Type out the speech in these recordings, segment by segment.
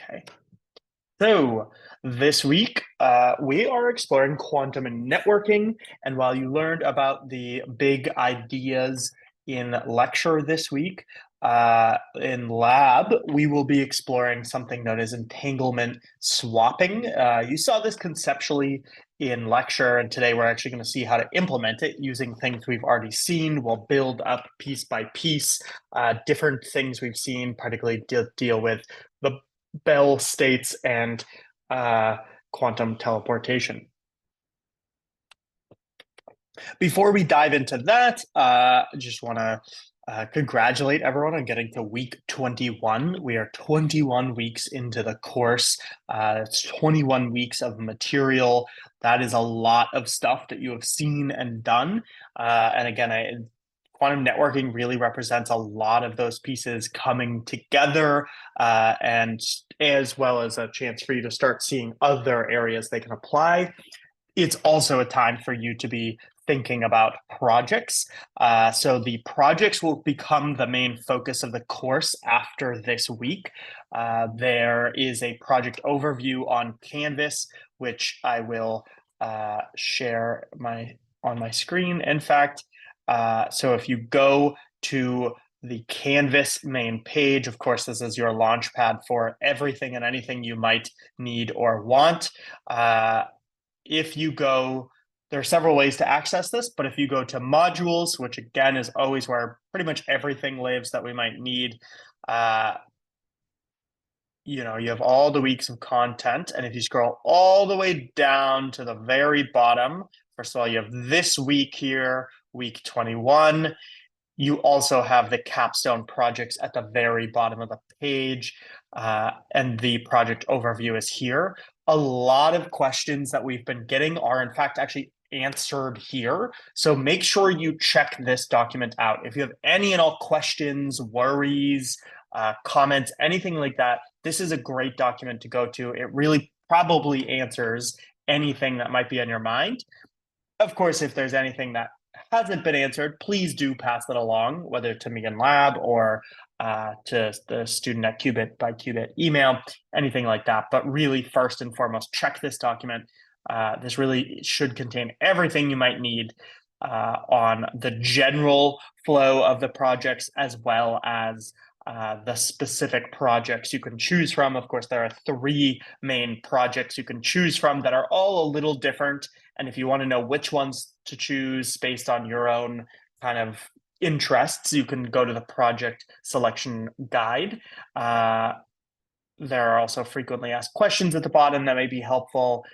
Okay. So this week, we are exploring quantum and networking. And while you learned about the big ideas in lecture this week, in lab, we will be exploring something known as entanglement swapping. You saw this conceptually in lecture, and today we're actually going to see how to implement it using things we've already seen. We'll build up piece by piece different things we've seen, particularly deal with the Bell states and uh, quantum teleportation. Before we dive into that, I just want to congratulate everyone on getting to week 21. We are 21 weeks into the course. It's 21 weeks of material. That is a lot of stuff that you have seen and done. And again, quantum networking really represents a lot of those pieces coming together, and as well as a chance for you to start seeing other areas they can apply. It's also a time for you to be thinking about projects. So the projects will become the main focus of the course after this week. There is a project overview on Canvas, which I will share on my screen. In fact, so if you go to the Canvas main page, of course, this is your launch pad for everything and anything you might need or want. If you go, there are several ways to access this, but if you go to modules, which again is always where pretty much everything lives that we might need, you have all the weeks of content. And if you scroll all the way down to the very bottom, first of all, you have this week here, week 21. You also have the capstone projects at the very bottom of the page, and the project overview is here. A lot of questions that we've been getting are, in fact, actually answered here. So make sure you check this document out. If you have any and all questions, worries, comments, anything like that, this is a great document to go to. It really probably answers anything that might be on your mind. Of course, if there's anything that hasn't been answered, please do pass that along, whether to me in lab or to the student at Qubit by Qubit email, anything like that. But really, first and foremost, check this document. This really should contain everything you might need on the general flow of the projects, as well as the specific projects you can choose from. Of course, there are 3 main projects you can choose from that are all a little different. And if you want to know which ones to choose based on your own kind of interests, you can go to the project selection guide. There are also frequently asked questions at the bottom that may be helpful.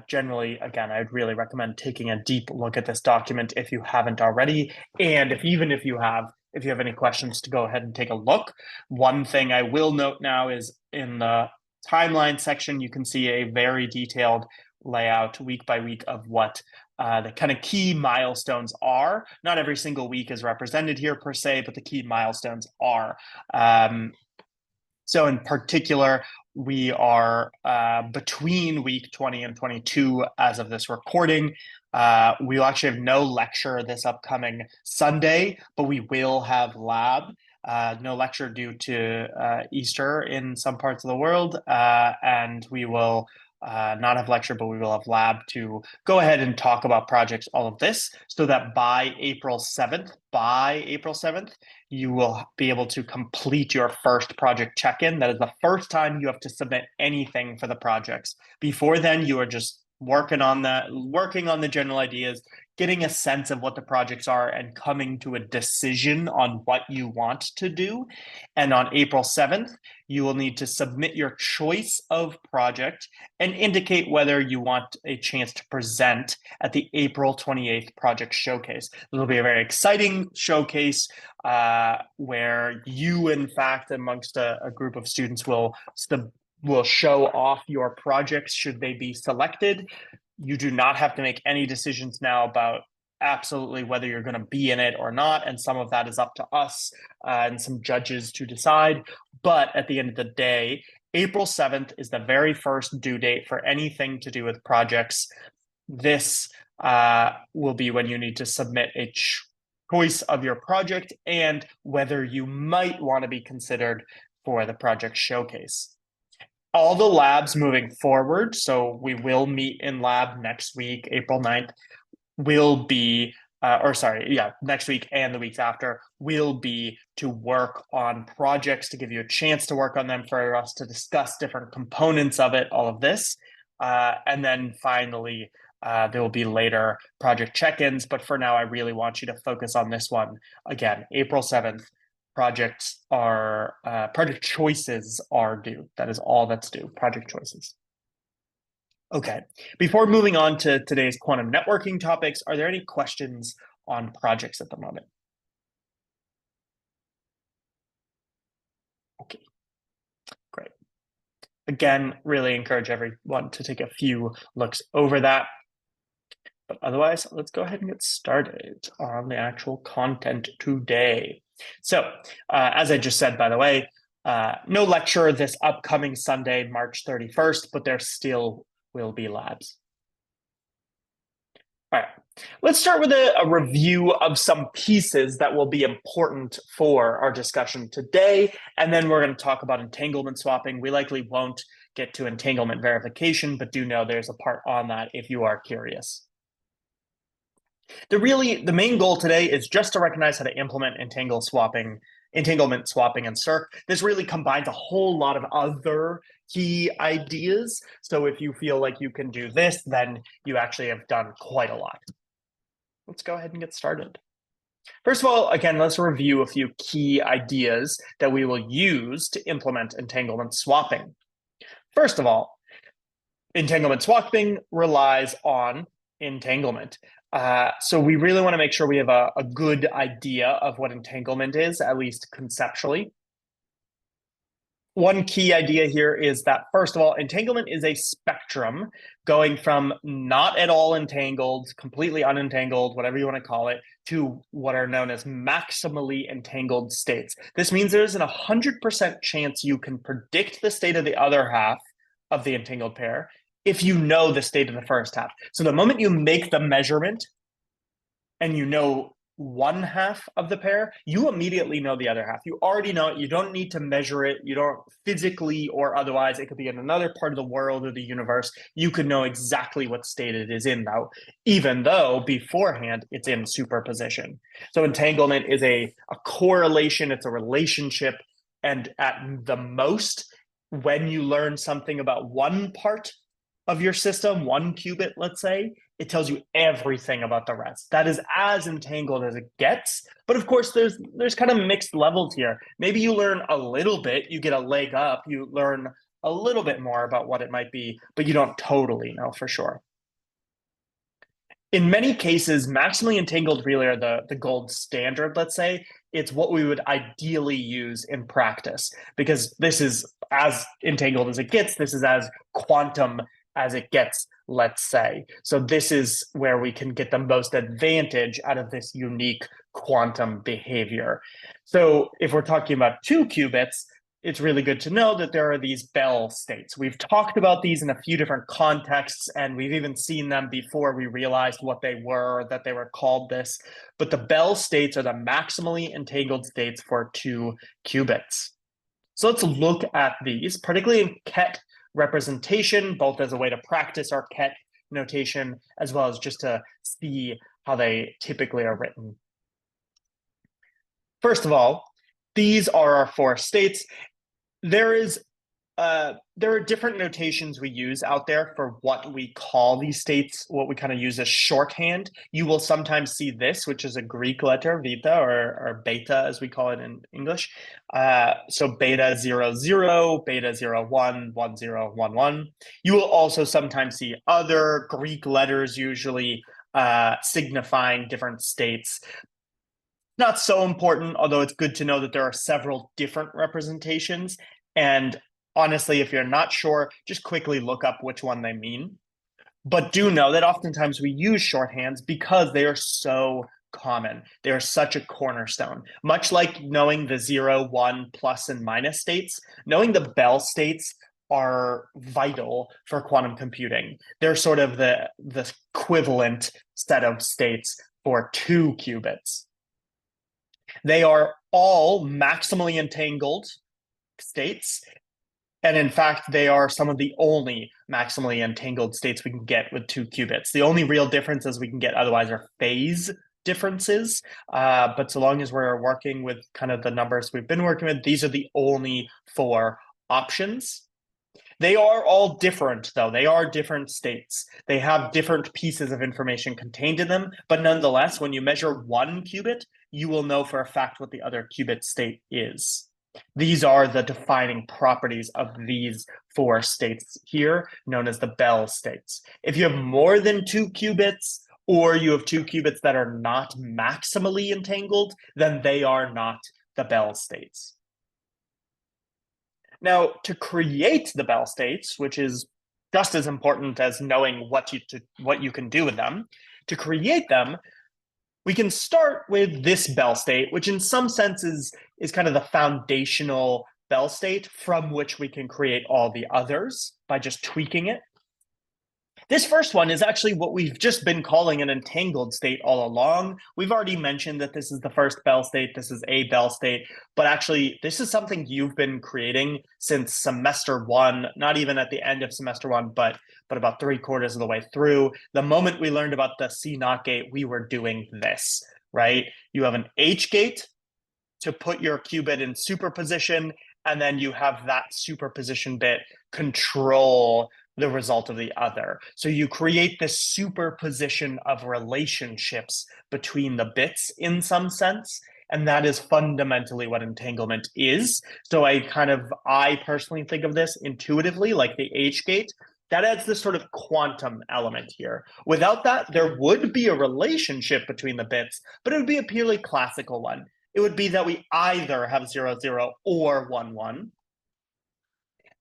Generally, again, I'd really recommend taking a deep look at this document if you haven't already. And if you have any questions, to go ahead and take a look. One thing I will note now is in the timeline section, you can see a very detailed layout week by week of what the kind of key milestones are. Not every single week is represented here per se, but the key milestones are. So in particular, we are between week 20 and 22 as of this recording. We'll actually have no lecture this upcoming Sunday, but we will have lab. No lecture due to Easter in some parts of the world, and we will not have lecture, but we will have lab to go ahead and talk about projects, all of this, so that by April 7th, you will be able to complete your first project check-in. That is the first time you have to submit anything for the projects. Before then, you are just working on the general ideas, getting a sense of what the projects are, and coming to a decision on what you want to do. And on April 7th, you will need to submit your choice of project and indicate whether you want a chance to present at the April 28th project showcase. This will be a very exciting showcase where you, in fact, amongst a group of students, will show off your projects should they be selected. You do not have to make any decisions now about absolutely whether you're going to be in it or not. And some of that is up to us and some judges to decide. But at the end of the day, April 7th is the very first due date for anything to do with projects. This will be when you need to submit a choice of your project and whether you might want to be considered for the project showcase. all the labs moving forward, so we will meet in lab next week, April 9th, will be, next week and the weeks after will be to work on projects, to give you a chance to work on them, for us to discuss different components of it, all of this. And then finally, there will be later project check-ins, but for now, I really want you to focus on this one. Again, April 7th, project choices are due. That is all that's due, project choices. Okay, before moving on to today's quantum networking topics, are there any questions on projects at the moment? Okay, great. Again, really encourage everyone to take a few looks over that. But otherwise, let's go ahead and get started on the actual content today. So, as I just said, by the way, no lecture this upcoming Sunday, March 31st, but there still will be labs. All right, let's start with a review of some pieces that will be important for our discussion today, and then we're going to talk about entanglement swapping. We likely won't get to entanglement verification, but do know there's a part on that if you are curious. The main goal today is just to recognize how to implement entanglement swapping in Cirq. This really combines a whole lot of other key ideas. So if you feel like you can do this, then you actually have done quite a lot. Let's go ahead and get started. First of all, again, let's review a few key ideas that we will use to implement entanglement swapping. First of all, entanglement swapping relies on entanglement. So we really want to make sure we have a good idea of what entanglement is, at least conceptually. One key idea here is that, first of all, entanglement is a spectrum going from not at all entangled, completely unentangled, whatever you want to call it, to what are known as maximally entangled states. This means there's an 100% chance you can predict the state of the other half of the entangled pair if you know the state of the first half. So the moment you make the measurement and you know one half of the pair, you immediately know the other half. You already know it. You don't need to measure it. You don't physically or otherwise. It could be in another part of the world or the universe. You could know exactly what state it is in now, even though beforehand it's in superposition. So entanglement is a correlation. It's a relationship. And at the most, when you learn something about one part of your system, one qubit, let's say, it tells you everything about the rest. That is as entangled as it gets. But of course, there's kind of mixed levels here. Maybe you learn a little bit, you get a leg up, you learn a little bit more about what it might be, but you don't totally know for sure. In many cases, maximally entangled really are the gold standard, let's say. It's what we would ideally use in practice, because this is as entangled as it gets. This is as quantum as it gets, let's say. So this is where we can get the most advantage out of this unique quantum behavior. So if we're talking about 2 qubits, it's really good to know that there are these Bell states. We've talked about these in a few different contexts, and we've even seen them before we realized what they were, that they were called this. But the Bell states are the maximally entangled states for 2 qubits. So let's look at these, particularly in Ket representation, both as a way to practice our Ket notation, as well as just to see how they typically are written. First of all, these are our 4 states. There are different notations we use out there for what we call these states, what we kind of use as shorthand. You will sometimes see this, which is a Greek letter, vita, or beta, as we call it in English. So beta 0, 0, beta 0, 1, 1, 0, 1, 1. You will also sometimes see other Greek letters, usually signifying different states. Not so important, although it's good to know that there are several different representations. And honestly, if you're not sure, just quickly look up which one they mean. But do know that oftentimes we use shorthands because they are so common. They are such a cornerstone. Much like knowing the 0, 1, plus, and minus states, knowing the Bell states are vital for quantum computing. They're sort of the equivalent set of states for 2 qubits. They are all maximally entangled states. And in fact, they are some of the only maximally entangled states we can get with 2 qubits. The only real differences we can get otherwise are phase differences. But so long as we're working with kind of the numbers we've been working with, these are the only 4 options. They are all different, though. They are different states. They have different pieces of information contained in them. But nonetheless, when you measure 1 qubit, you will know for a fact what the other qubit state is. These are the defining properties of these 4 states here, known as the Bell states. If you have more than 2 qubits, or you have 2 qubits that are not maximally entangled, then they are not the Bell states. Now, to create the Bell states, which is just as important as knowing what you can do with them, to create them, we can start with this Bell state, which in some senses is kind of the foundational Bell state from which we can create all the others by just tweaking it. This first one is actually what we've just been calling an entangled state all along. We've already mentioned that this is the first Bell state, this is a Bell state, but actually this is something you've been creating since semester 1, not even at the end of semester 1, but about 3/4 of the way through. The moment we learned about the C0 gate, we were doing this, right? You have an H gate to put your qubit in superposition, and then you have that superposition bit control the result of the other. So you create this superposition of relationships between the bits in some sense. And that is fundamentally what entanglement is. So I personally think of this intuitively like the H gate. That adds this sort of quantum element here. Without that, there would be a relationship between the bits, but it would be a purely classical one. It would be that we either have 0, 0 or 1, 1.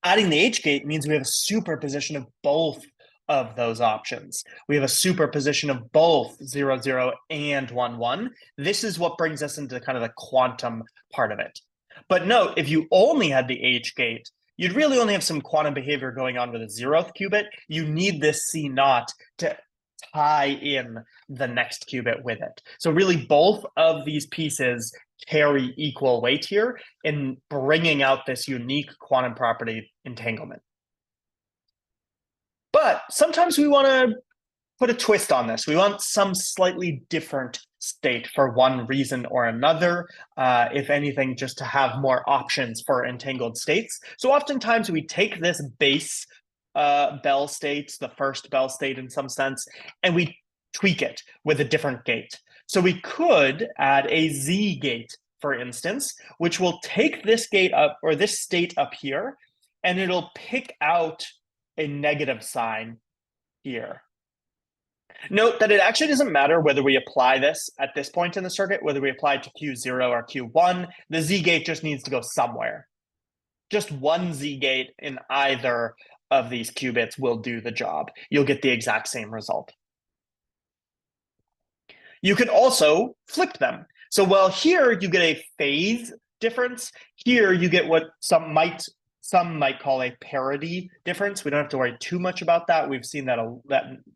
Adding the H gate means we have a superposition of both of those options. We have a superposition of both 0, 0 and 1, 1. This is what brings us into kind of the quantum part of it. But note, if you only had the H gate, you'd really only have some quantum behavior going on with a 0th qubit. You need this C0 to tie in the next qubit with it. So really both of these pieces carry equal weight here in bringing out this unique quantum property entanglement. But sometimes we want to put a twist on this. We want some slightly different state for one reason or another, if anything, just to have more options for entangled states. So oftentimes we take this base Bell state, the first Bell state in some sense, and we tweak it with a different gate. So we could add a Z gate, for instance, which will take this gate up, or this state up here, and it'll pick out a negative sign here. Note that it actually doesn't matter whether we apply this at this point in the circuit, whether we apply it to Q0 or Q1, the Z gate just needs to go somewhere. Just one Z gate in either of these qubits will do the job. You'll get the exact same result. You can also flip them. So while here you get a phase difference, here you get what some might call a parity difference. We don't have to worry too much about that. We've seen that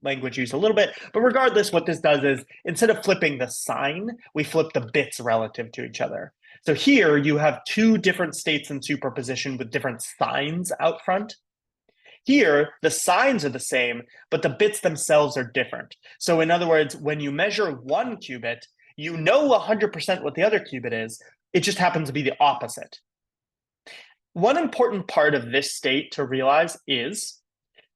language used a little bit. But regardless, what this does is instead of flipping the sign, we flip the bits relative to each other. So here you have 2 different states in superposition with different signs out front. Here, the signs are the same, but the bits themselves are different. So in other words, when you measure 1 qubit, you know 100% what the other qubit is. It just happens to be the opposite. One important part of this state to realize is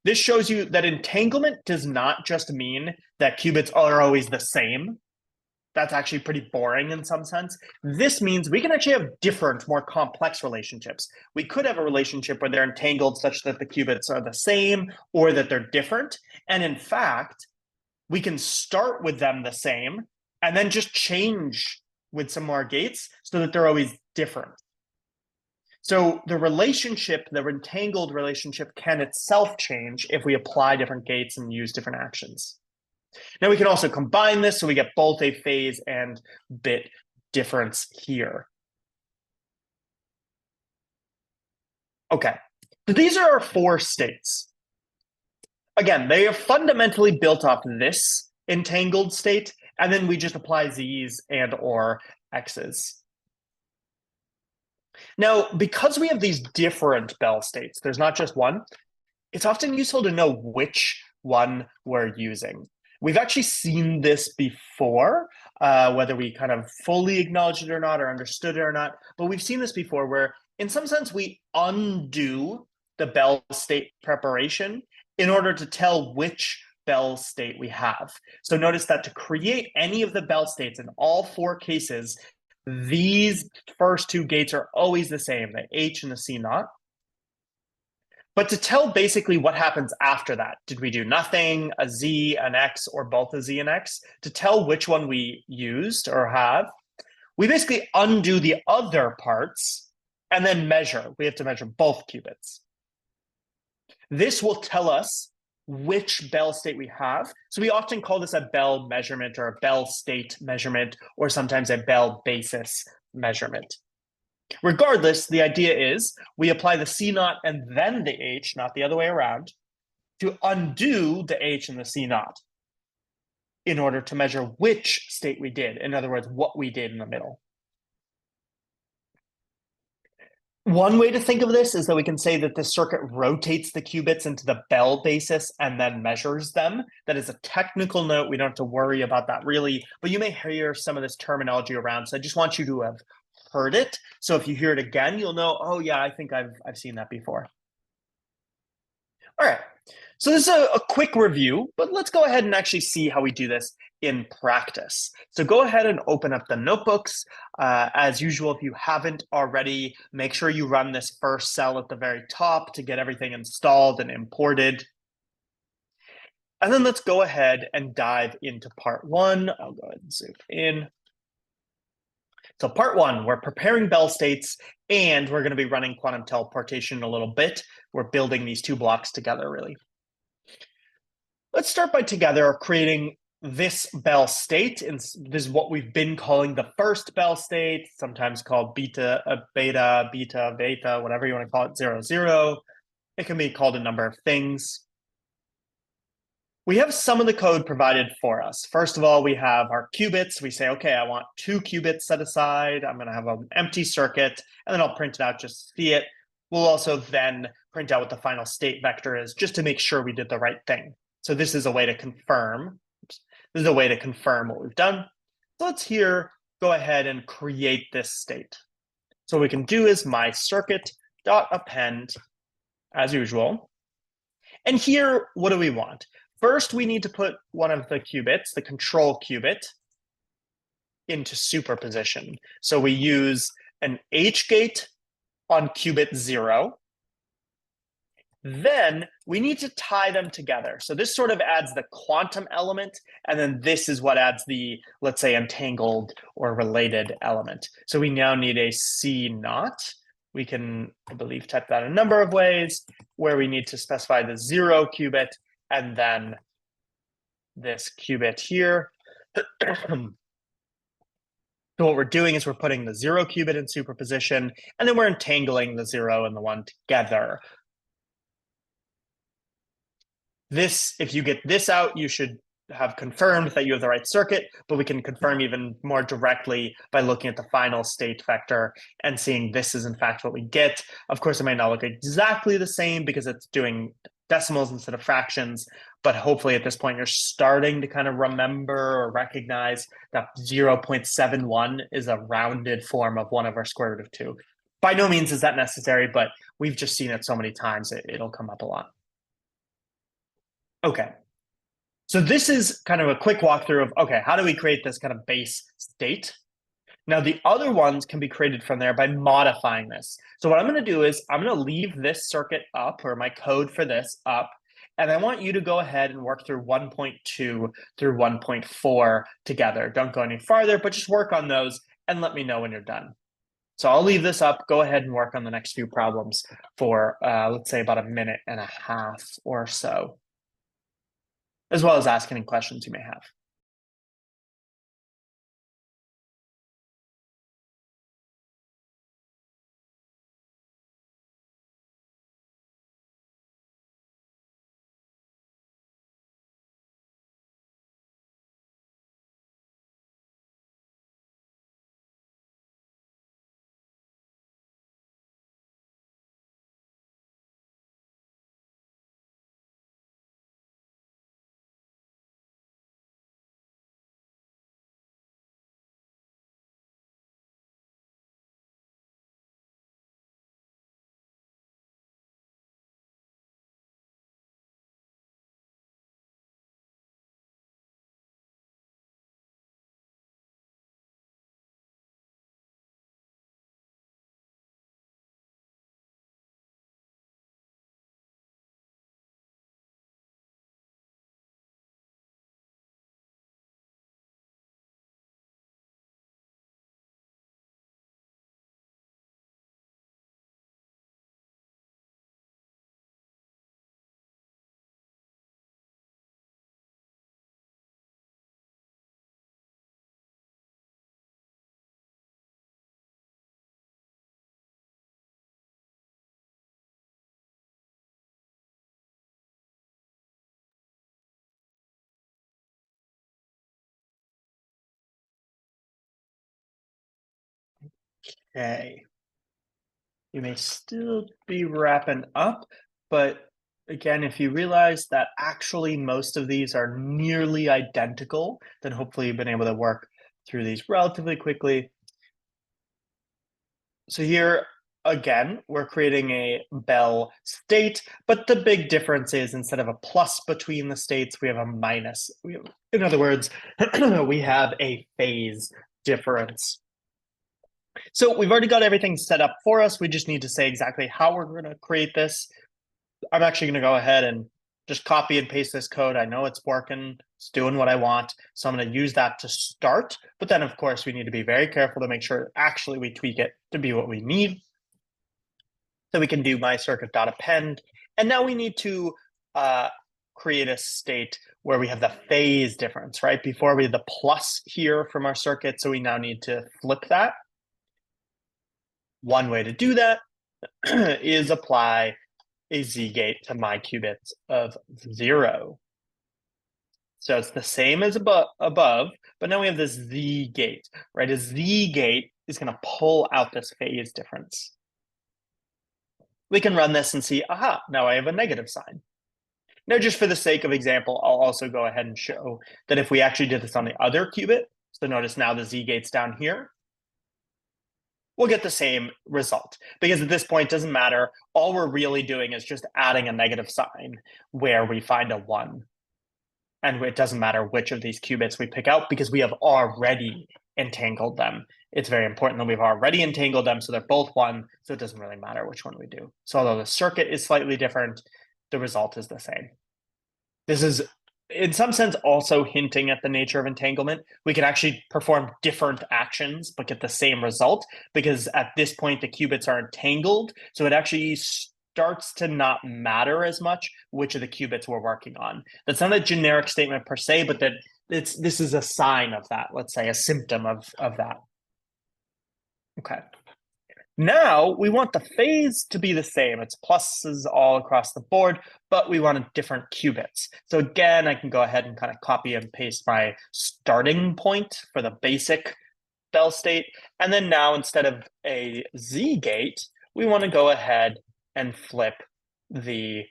this shows you that entanglement does not just mean that qubits are always the same. That's actually pretty boring in some sense. This means we can actually have different, more complex relationships. We could have a relationship where they're entangled such that the qubits are the same or that they're different. And in fact, we can start with them the same and then just change with some more gates so that they're always different. So the relationship, the entangled relationship, can itself change if we apply different gates and use different actions. Now we can also combine this so we get both a phase and bit difference here. Okay, so these are our 4 states. Again, they are fundamentally built off this entangled state, and then we just apply Z's and or X's. Now, because we have these different Bell states, there's not just one, it's often useful to know which one we're using. We've actually seen this before, whether we kind of fully acknowledged it or not, or understood it or not, but we've seen this before where, in some sense, we undo the Bell state preparation in order to tell which Bell state we have. So notice that to create any of the Bell states in all four cases, these first two gates are always the same, the H and the C naught. But to tell basically what happens after that, did we do nothing, a Z, an X, or both a Z and X? To tell which one we used or have, we basically undo the other parts and then measure. We have to measure both qubits. This will tell us which Bell state we have. So we often call this a Bell measurement or a Bell state measurement, or sometimes a Bell basis measurement. Regardless, the idea is we apply the C naught and then the H, not the other way around, to undo the H and the C naught in order to measure which state we did. In other words, what we did in the middle. One way to think of this is that we can say that this circuit rotates the qubits into the Bell basis and then measures them. That is a technical note. We don't have to worry about that really, but you may hear some of this terminology around. So I just want you to have heard it. So if you hear it again, you'll know, oh yeah, I think I've seen that before. All right, so this is a quick review, but let's go ahead and actually see how we do this in practice. So go ahead and open up the notebooks. As usual, if you haven't already, make sure you run this first cell at the very top to get everything installed and imported. And then let's go ahead and dive into part one. I'll go ahead and zoom in. So part one, we're preparing Bell states, and we're going to be running quantum teleportation in a little bit. We're building these two blocks together, really. Let's start by together creating this Bell state. And this is what we've been calling the first Bell state, sometimes called beta, beta, whatever you want to call it, 0, 0. It can be called a number of things. We have some of the code provided for us. First of all, we have our qubits. We say, okay, I want 2 qubits set aside. I'm going to have an empty circuit, and then I'll print it out just to see it. We'll also then print out what the final state vector is just to make sure we did the right thing. So this is a way to confirm. This is a way to confirm what we've done. So let's here go ahead and create this state. So what we can do is my circuit.append, as usual. And here, what do we want? First, we need to put one of the qubits, the control qubit, into superposition. So we use an H gate on qubit 0. Then we need to tie them together. So this sort of adds the quantum element, and then this is what adds the, let's say, entangled or related element. So we now need a C naught. We can, I believe, type that a number of ways, where we need to specify the 0 qubit and then this qubit here. So what we're doing is we're putting the 0 qubit in superposition, and then we're entangling the 0 and the 1 together. This, if you get this out, you should have confirmed that you have the right circuit, but we can confirm even more directly by looking at the final state vector and seeing this is in fact what we get. Of course, it might not look exactly the same because it's doing decimals instead of fractions, but hopefully at this point you're starting to kind of remember or recognize that 0.71 is a rounded form of 1 over square root of 2. By no means is that necessary, but we've just seen it so many times, it'll come up a lot. Okay, so this is kind of a quick walkthrough of, okay, how do we create this kind of base state? Now, the other ones can be created from there by modifying this. So what I'm going to do is I'm going to leave this circuit up, or my code for this up, and I want you to go ahead and work through 1.2 through 1.4 together. Don't go any farther, but just work on those and let me know when you're done. So I'll leave this up. Go ahead and work on the next few problems for, let's say, about 1.5 minutes or so, as well as ask any questions you may have. Okay. You may still be wrapping up, but again, if you realize that actually most of these are nearly identical, then hopefully you've been able to work through these relatively quickly. So here, again, we're creating a Bell state, but the big difference is instead of a plus between the states, we have a minus. In other words, we have a phase difference. So we've already got everything set up for us. We just need to say exactly how we're going to create this. I'm actually going to go ahead and just copy and paste this code. I know it's working. It's doing what I want. So I'm going to use that to start. But then, of course, we need to be very careful to make sure actually we tweak it to be what we need. So we can do myCircuit.append. And now we need to create a state where we have the phase difference, right? Before we had the plus here from our circuit. So we now need to flip that. One way to do that is apply a z-gate to my qubits of 0. So it's the same as above, but now we have this z-gate, right? A z-gate is going to pull out this phase difference. We can run this and see, aha, now I have a negative sign. Now, just for the sake of example, I'll also go ahead and show that if we actually did this on the other qubit, so notice now the z-gate's down here, we'll get the same result. Because at this point, it doesn't matter. All we're really doing is just adding a negative sign where we find a 1. And it doesn't matter which of these qubits we pick out because we have already entangled them. It's very important that we've already entangled them, so they're both 1, so it doesn't really matter which one we do. So although the circuit is slightly different, the result is the same. This is, in some sense, also hinting at the nature of entanglement. We can actually perform different actions, but get the same result, because at this point, the qubits are entangled, so it actually starts to not matter as much which of the qubits we're working on. That's not a generic statement per se, but that this is a sign of that, let's say, a symptom of that. Okay. Now we want the phase to be the same. It's pluses all across the board, but we want different qubits. So again, I can go ahead and kind of copy and paste my starting point for the basic Bell state. And then now instead of a Z gate, we want to go ahead and flip the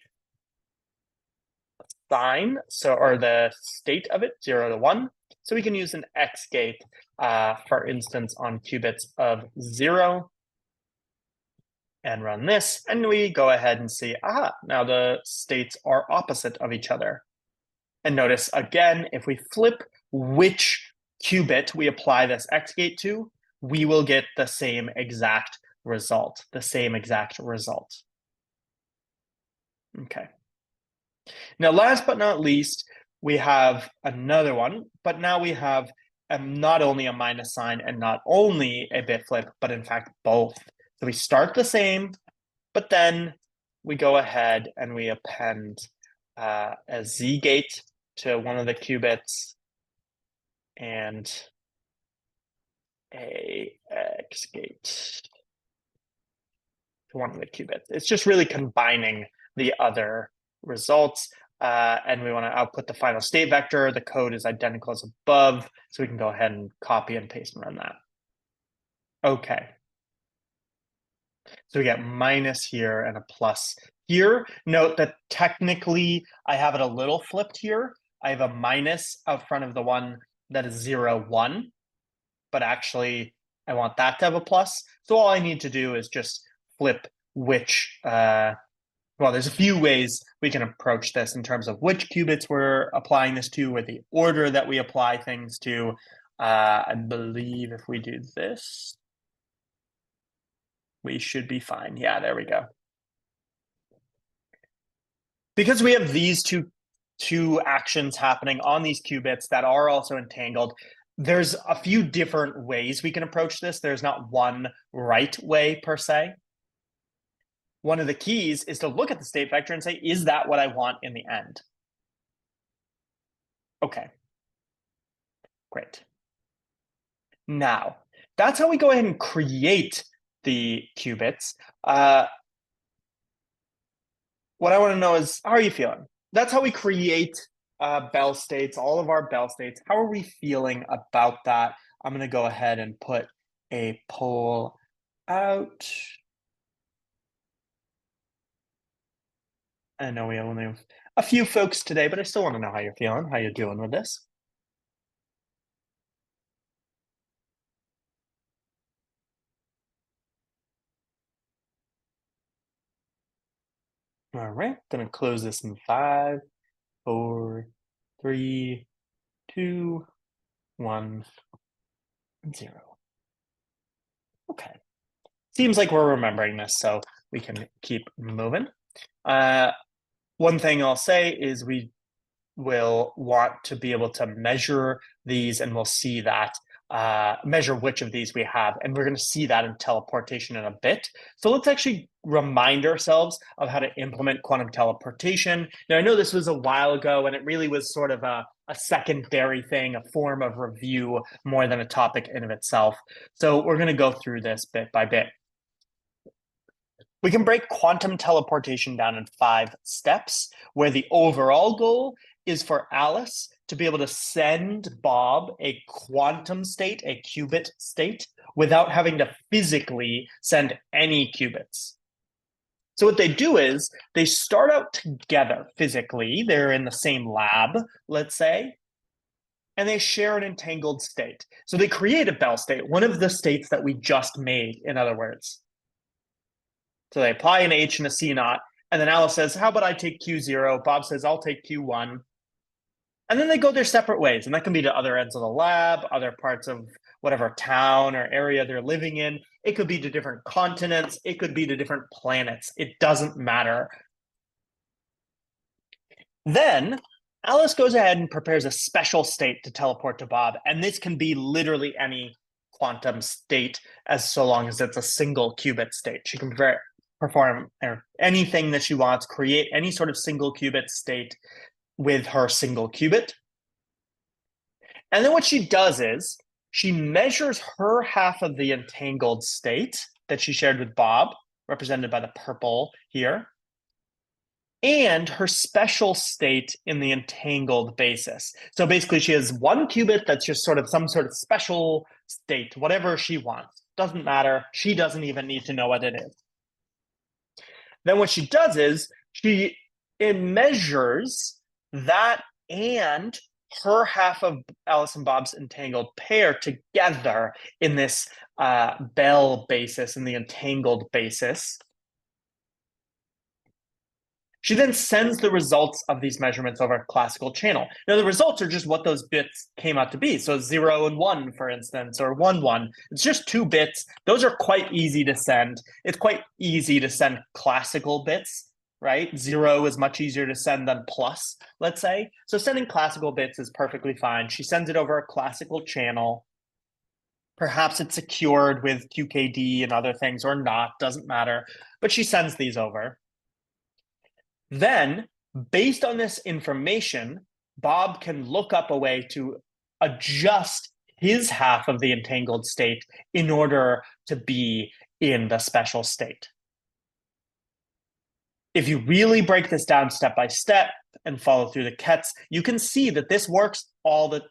sign, or the state of it, 0 to 1. So we can use an X gate, for instance, on qubits of 0. And run this, and we go ahead and see, now the states are opposite of each other. And notice again, if we flip which qubit we apply this X gate to, we will get the same exact result, Okay. Now, last but not least, we have another one, but now we have not only a minus sign and not only a bit flip, but in fact, both. So we start the same, but then we go ahead and we append a Z gate to one of the qubits and a X gate to one of the qubits. It's just really combining the other results. And we want to output the final state vector. The code is identical as above, so we can go ahead and copy and paste and run that. Okay. So we get minus here and a plus here. Note that technically I have it a little flipped here. I have a minus out front of the one that is 0, 1, but actually I want that to have a plus. So all I need to do is just flip which, well, there's a few ways we can approach this in terms of which qubits we're applying this to, or the order that we apply things to. I believe if we do this, we should be fine. Yeah, there we go. Because we have these two actions happening on these qubits that are also entangled, there's a few different ways we can approach this. There's not one right way per se. One of the keys is to look at the state vector and say, is that what I want in the end? Okay, great. Now, that's how we go ahead and create the qubits. What I want to know is, how are you feeling? That's how we create Bell states, all of our Bell states. How are we feeling about that? I'm going to go ahead and put a poll out. I know we only have a few folks today, but I still want to know how you're feeling, how you're doing with this. All right, gonna close this in 5, 4, 3, 2, 1, 0. Okay. Seems like we're remembering this, so we can keep moving. Uh, One thing I'll say is we will want to be able to measure these, and we'll see that measure which of these we have, and we're going to see that in teleportation in a bit. So let's actually remind ourselves of how to implement quantum teleportation. Now, I know this was a while ago, and it really was sort of a secondary thing, a form of review more than a topic in of itself. So we're going to go through this bit by bit. We can break quantum teleportation down in 5 steps, where the overall goal is for Alice to be able to send Bob a quantum state, a qubit state, without having to physically send any qubits. So what they do is they start out together physically. They're in the same lab, let's say, and they share an entangled state. So they create a Bell state, one of the states that we just made, in other words. So they apply an H and a C naught. And then Alice says, how about I take Q0? Bob says, I'll take Q1. And then they go their separate ways. And that can be to other ends of the lab, other parts of whatever town or area they're living in. It could be to different continents. It could be to different planets. It doesn't matter. Then Alice goes ahead and prepares a special state to teleport to Bob. And this can be literally any quantum state, as so long as it's a single qubit state. She can perform anything that she wants, create any sort of single qubit state with her single qubit. And then what she does is she measures her half of the entangled state that she shared with Bob, represented by the purple here, and her special state in the entangled basis. So basically, she has one qubit that's just sort of some sort of special state, whatever she wants. Doesn't matter. She doesn't even need to know what it is. Then what she does is it measures that and her half of Alice and Bob's entangled pair together in this Bell basis, in the entangled basis. She then sends the results of these measurements over a classical channel. Now, the results are just what those bits came out to be. So 0 and 1, for instance, or 1, 1. It's just 2 bits. Those are quite easy to send. It's quite easy to send classical bits, right? 0 is much easier to send than plus, let's say. So sending classical bits is perfectly fine. She sends it over a classical channel. Perhaps it's secured with QKD and other things or not, doesn't matter. But she sends these over. Then, based on this information, Bob can look up a way to adjust his half of the entangled state in order to be in the special state. If you really break this down step by step and follow through the kets, you can see that this works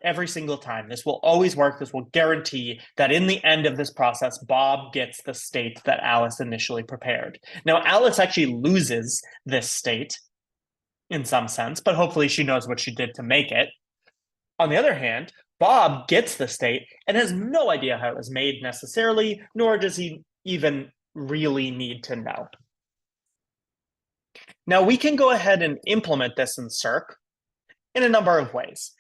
every single time. This will always work. This will guarantee that in the end of this process, Bob gets the state that Alice initially prepared. Now, Alice actually loses this state in some sense, but hopefully she knows what she did to make it. On the other hand, Bob gets the state and has no idea how it was made necessarily, nor does he even really need to know. Now, we can go ahead and implement this in Circ in a number of ways.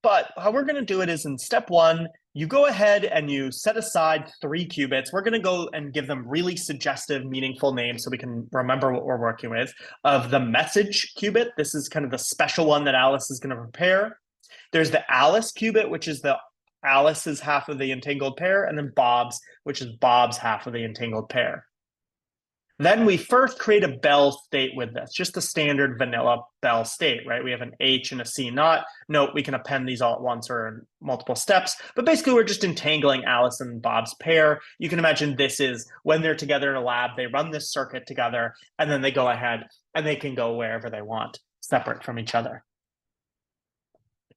But how we're going to do it is in step 1, you go ahead and you set aside 3 qubits. We're going to go and give them really suggestive, meaningful names so we can remember what we're working with. Of the message qubit, this is kind of the special one that Alice is going to prepare. There's the Alice qubit, which is Alice's half of the entangled pair, and then Bob's, which is Bob's half of the entangled pair. Then we first create a Bell state with this, just the standard vanilla Bell state, right? We have an H and a C naught. Note, we can append these all at once or in multiple steps, but basically we're just entangling Alice and Bob's pair. You can imagine this is when they're together in a lab, they run this circuit together, and then they go ahead and they can go wherever they want, separate from each other.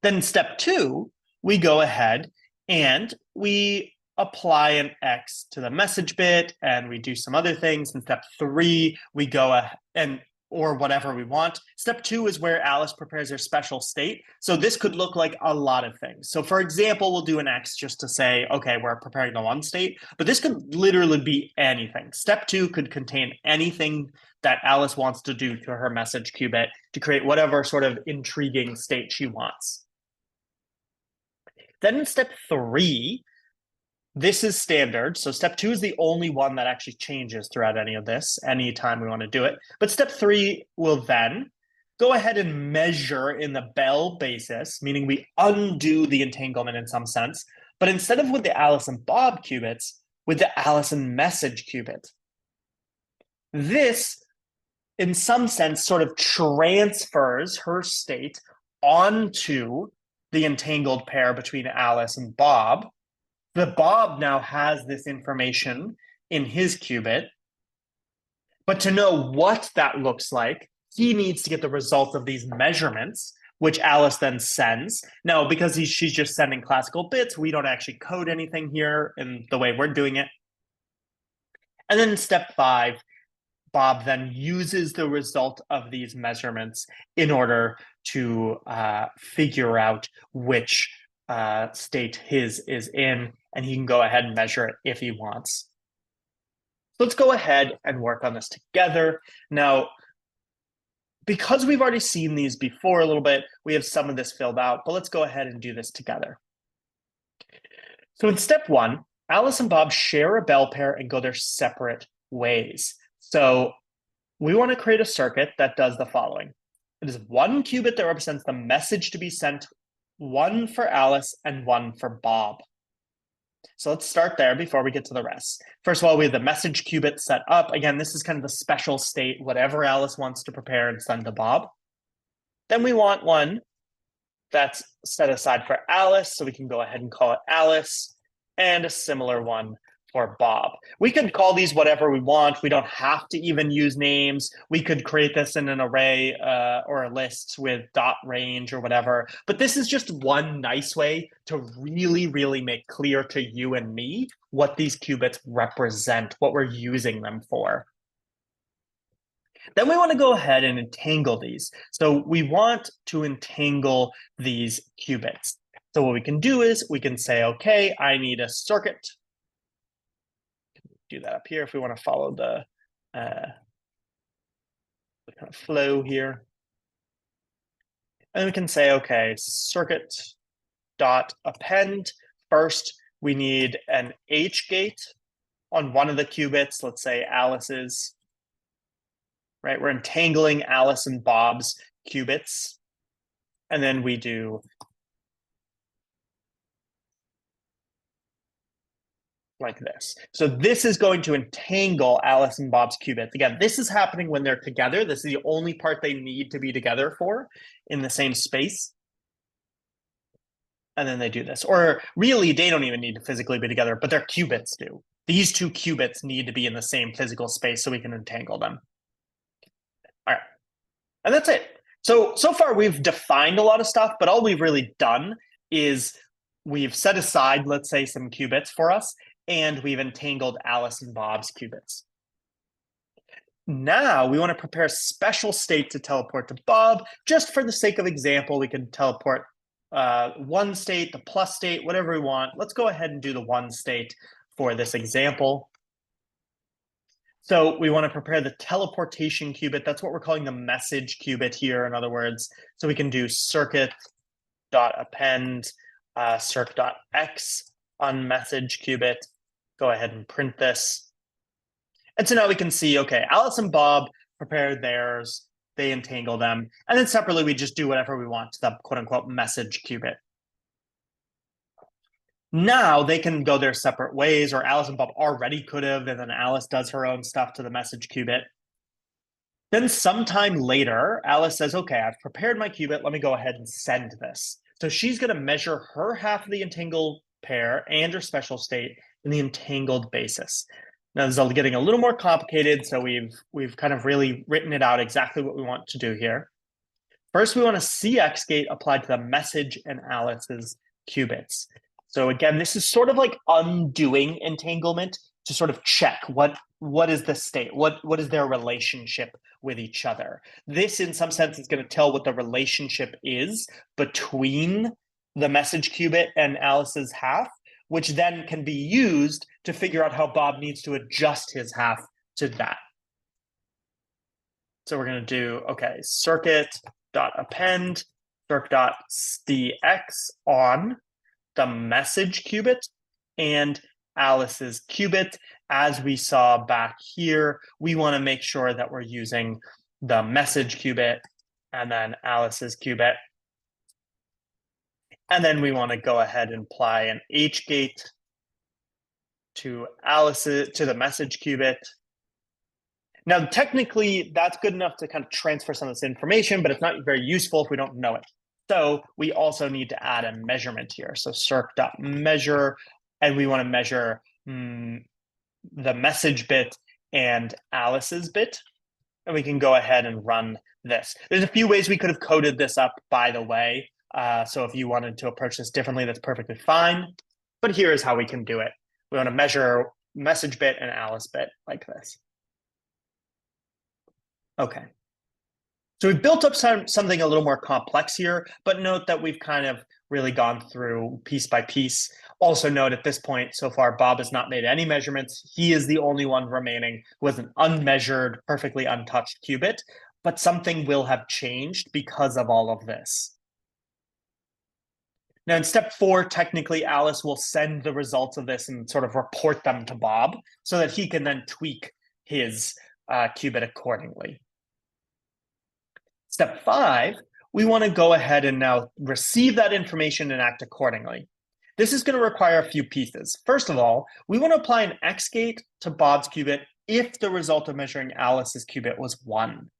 Then step 2, we go ahead and we apply an X to the message bit, and we do some other things. In step 3, we go or whatever we want. Step 2 is where Alice prepares her special state. So this could look like a lot of things. So for example, we'll do an X just to say, okay, we're preparing the one state, but this could literally be anything. Step 2 could contain anything that Alice wants to do to her message qubit to create whatever sort of intriguing state she wants. Then in step 3, this is standard. So step 2 is the only one that actually changes throughout any of this, anytime we want to do it. But step 3 will then go ahead and measure in the Bell basis, meaning we undo the entanglement in some sense, but instead of with the Alice and Bob qubits, with the Alice and message qubit. This, in some sense, sort of transfers her state onto the entangled pair between Alice and Bob. The Bob now has this information in his qubit, but to know what that looks like, he needs to get the results of these measurements, which Alice then sends. Now, because she's just sending classical bits, we don't actually code anything here in the way we're doing it. And then in step 5, Bob then uses the result of these measurements in order to figure out which state his is in, and he can go ahead and measure it if he wants. So let's go ahead and work on this together. Now, because we've already seen these before a little bit, we have some of this filled out, but let's go ahead and do this together. So in step 1, Alice and Bob share a Bell pair and go their separate ways. So we want to create a circuit that does the following. It is one qubit that represents the message to be sent, one for Alice and one for Bob. So let's start there before we get to the rest. First of all, we have the message qubit set up. Again, this is kind of the special state, whatever Alice wants to prepare and send to Bob. Then we want one that's set aside for Alice, so we can go ahead and call it Alice, and a similar one for Bob. We could call these whatever we want. We don't have to even use names. We could create this in an array or a list with dot range or whatever. But this is just one nice way to really, really make clear to you and me what these qubits represent, what we're using them for. Then we want to go ahead and entangle these. So we want to entangle these qubits. So what we can do is we can say, okay, I need a circuit. Do that up here if we want to follow the kind of flow here. And we can say, okay, circuit dot append. First, we need an H gate on one of the qubits. Let's say Alice's, right? We're entangling Alice and Bob's qubits. And then we do like this. So this is going to entangle Alice and Bob's qubits. Again, this is happening when they're together. This is the only part they need to be together for in the same space. And then they do this. Or really, they don't even need to physically be together, but their qubits do. These two qubits need to be in the same physical space so we can entangle them. All right. And that's it. So far we've defined a lot of stuff, but all we've really done is we've set aside, let's say, some qubits for us, and we've entangled Alice and Bob's qubits. Now we want to prepare a special state to teleport to Bob. Just for the sake of example, we can teleport one state, the plus state, whatever we want. Let's go ahead and do the one state for this example. So we want to prepare the teleportation qubit. That's what we're calling the message qubit here, in other words. So we can do circuit.append circ.x on message qubit. Go ahead and print this. And so now we can see, okay, Alice and Bob prepare theirs, they entangle them, and then separately we just do whatever we want to the quote-unquote message qubit. Now they can go their separate ways, or Alice and Bob already could have, and then Alice does her own stuff to the message qubit. Then sometime later, Alice says, okay, I've prepared my qubit, let me go ahead and send this. So she's going to measure her half of the entangled pair and her special state in the entangled basis. Now this is getting a little more complicated, so we've kind of really written it out exactly what we want to do here. First, we want a CX gate applied to the message and Alice's qubits. So again, this is sort of like undoing entanglement to sort of check what is the state, what is their relationship with each other. This, in some sense, is going to tell what the relationship is between the message qubit and Alice's half, which then can be used to figure out how Bob needs to adjust his half to that. So we're going to do, okay, circuit.append circ.cx on the message qubit and Alice's qubit. As we saw back here, we want to make sure that we're using the message qubit and then Alice's qubit. And then we want to go ahead and apply an H gate to the message qubit. Now, technically, that's good enough to kind of transfer some of this information, but it's not very useful if we don't know it. So we also need to add a measurement here. So circ.measure, and we want to measure the message bit and Alice's bit. And we can go ahead and run this. There's a few ways we could have coded this up, by the way. So if you wanted to approach this differently, that's perfectly fine. But here is how we can do it. We want to measure message bit and Alice bit like this. Okay. So we've built up something a little more complex here, but note that we've kind of really gone through piece by piece. Also note at this point, so far, Bob has not made any measurements. He is the only one remaining who has an unmeasured, perfectly untouched qubit, but something will have changed because of all of this. Now, in step 4, technically, Alice will send the results of this and sort of report them to Bob so that he can then tweak his qubit accordingly. Step 5, we want to go ahead and now receive that information and act accordingly. This is going to require a few pieces. First of all, we want to apply an X gate to Bob's qubit if the result of measuring Alice's qubit was 1.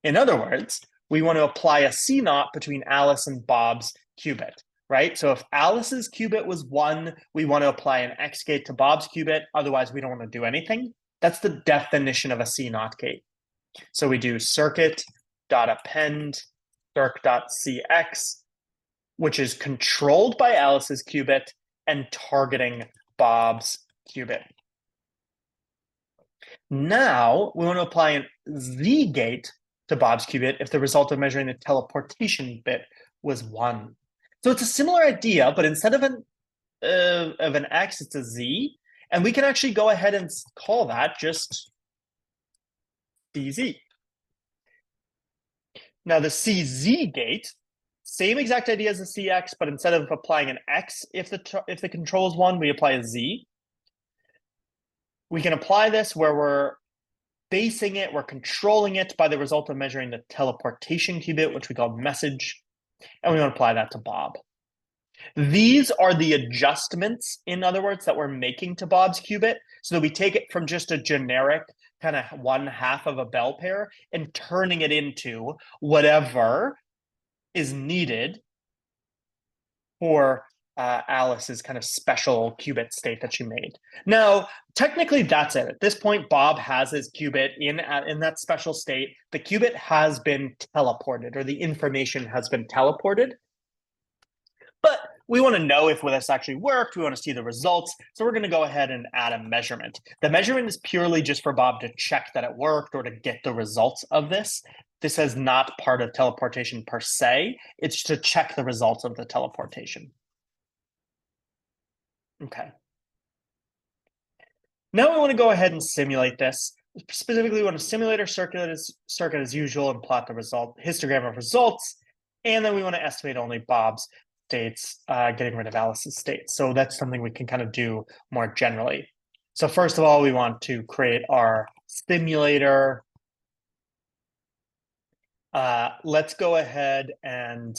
In other words, we want to apply a C0 between Alice and Bob's qubit, right? So if Alice's qubit was 1, we want to apply an X gate to Bob's qubit. Otherwise, we don't want to do anything. That's the definition of a C0 gate. So we do circuit.append circ.cx, which is controlled by Alice's qubit and targeting Bob's qubit. Now we want to apply an Z gate to Bob's qubit if the result of measuring the teleportation bit was 1. So it's a similar idea, but instead of an X, it's a Z. And we can actually go ahead and call that just DZ. Now the CZ gate, same exact idea as the CX, but instead of applying an X if the control is 1, we apply a Z. We can apply this where we're basing it, we're controlling it by the result of measuring the teleportation qubit, which we call message, and we want to apply that to Bob. These are the adjustments, in other words, that we're making to Bob's qubit, so that we take it from just a generic kind of 1/2 of a bell pair and turning it into whatever is needed for Alice's kind of special qubit state that she made. Now, technically, that's it. At this point, Bob has his qubit in that special state. The qubit has been teleported, or the information has been teleported. But we want to know if this actually worked. We want to see the results. So we're going to go ahead and add a measurement. The measurement is purely just for Bob to check that it worked or to get the results of this. This is not part of teleportation per se. It's to check the results of the teleportation. Okay. Now we want to go ahead and simulate this. Specifically, we want to simulate our circuit as usual and plot the histogram of results. And then we want to estimate only Bob's states, getting rid of Alice's states. So that's something we can kind of do more generally. So first of all, we want to create our simulator. Let's go ahead and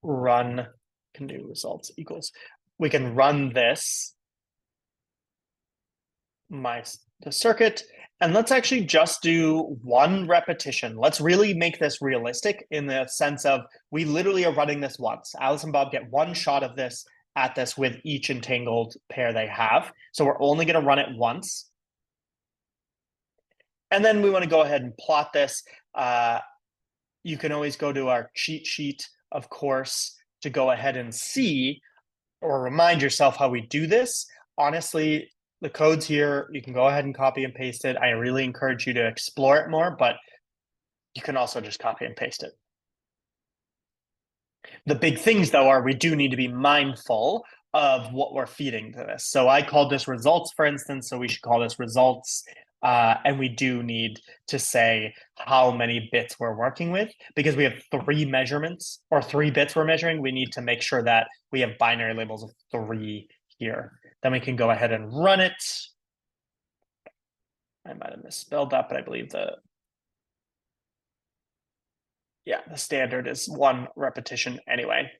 run, can do results equals. We can run this, the circuit, and let's actually just do 1 repetition. Let's really make this realistic in the sense of we literally are running this once. Alice and Bob get 1 shot of this at this with each entangled pair they have. So we're only going to run it once. And then we want to go ahead and plot this. You can always go to our cheat sheet, of course, to go ahead and see or remind yourself how we do this, honestly, the code's here. You can go ahead and copy and paste it. I really encourage you to explore it more, but you can also just copy and paste it. The big things, though, are we do need to be mindful of what we're feeding to this. So I called this results, for instance, so we should call this results. And we do need to say how many bits we're working with, because we have 3 measurements or 3 bits we're measuring. We need to make sure that we have binary labels of 3 here. Then we can go ahead and run it. I might have misspelled that, but I believe the standard is 1 repetition anyway.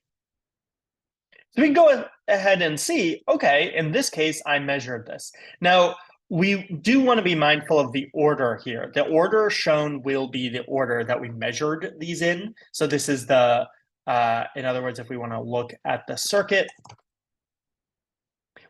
So we can go ahead and see, okay, in this case, I measured this. Now, we do want to be mindful of the order here. The order shown will be the order that we measured these in. So this is the, in other words, if we want to look at the circuit,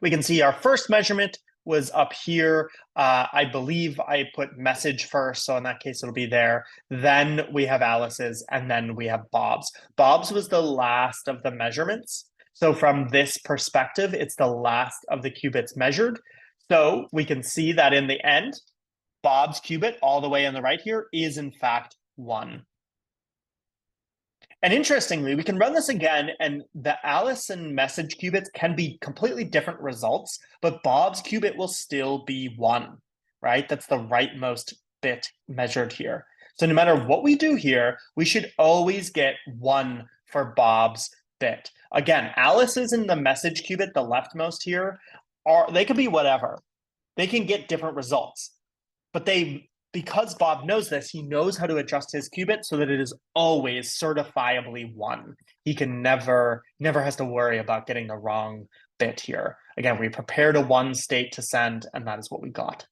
we can see our first measurement was up here. I believe I put message first, so in that case, it'll be there. Then we have Alice's, and then we have Bob's. Bob's was the last of the measurements. So from this perspective, it's the last of the qubits measured. So we can see that in the end, Bob's qubit all the way on the right here is in fact 1. And interestingly, we can run this again, and the Alice and message qubits can be completely different results, but Bob's qubit will still be 1, right? That's the rightmost bit measured here. So no matter what we do here, we should always get 1 for Bob's bit. Again, Alice's in the message qubit, the leftmost here, they could be whatever. They can get different results, but because Bob knows this, he knows how to adjust his qubit so that it is always certifiably 1. He can never has to worry about getting the wrong bit here. Again, we prepared a 1 state to send, and that is what we got.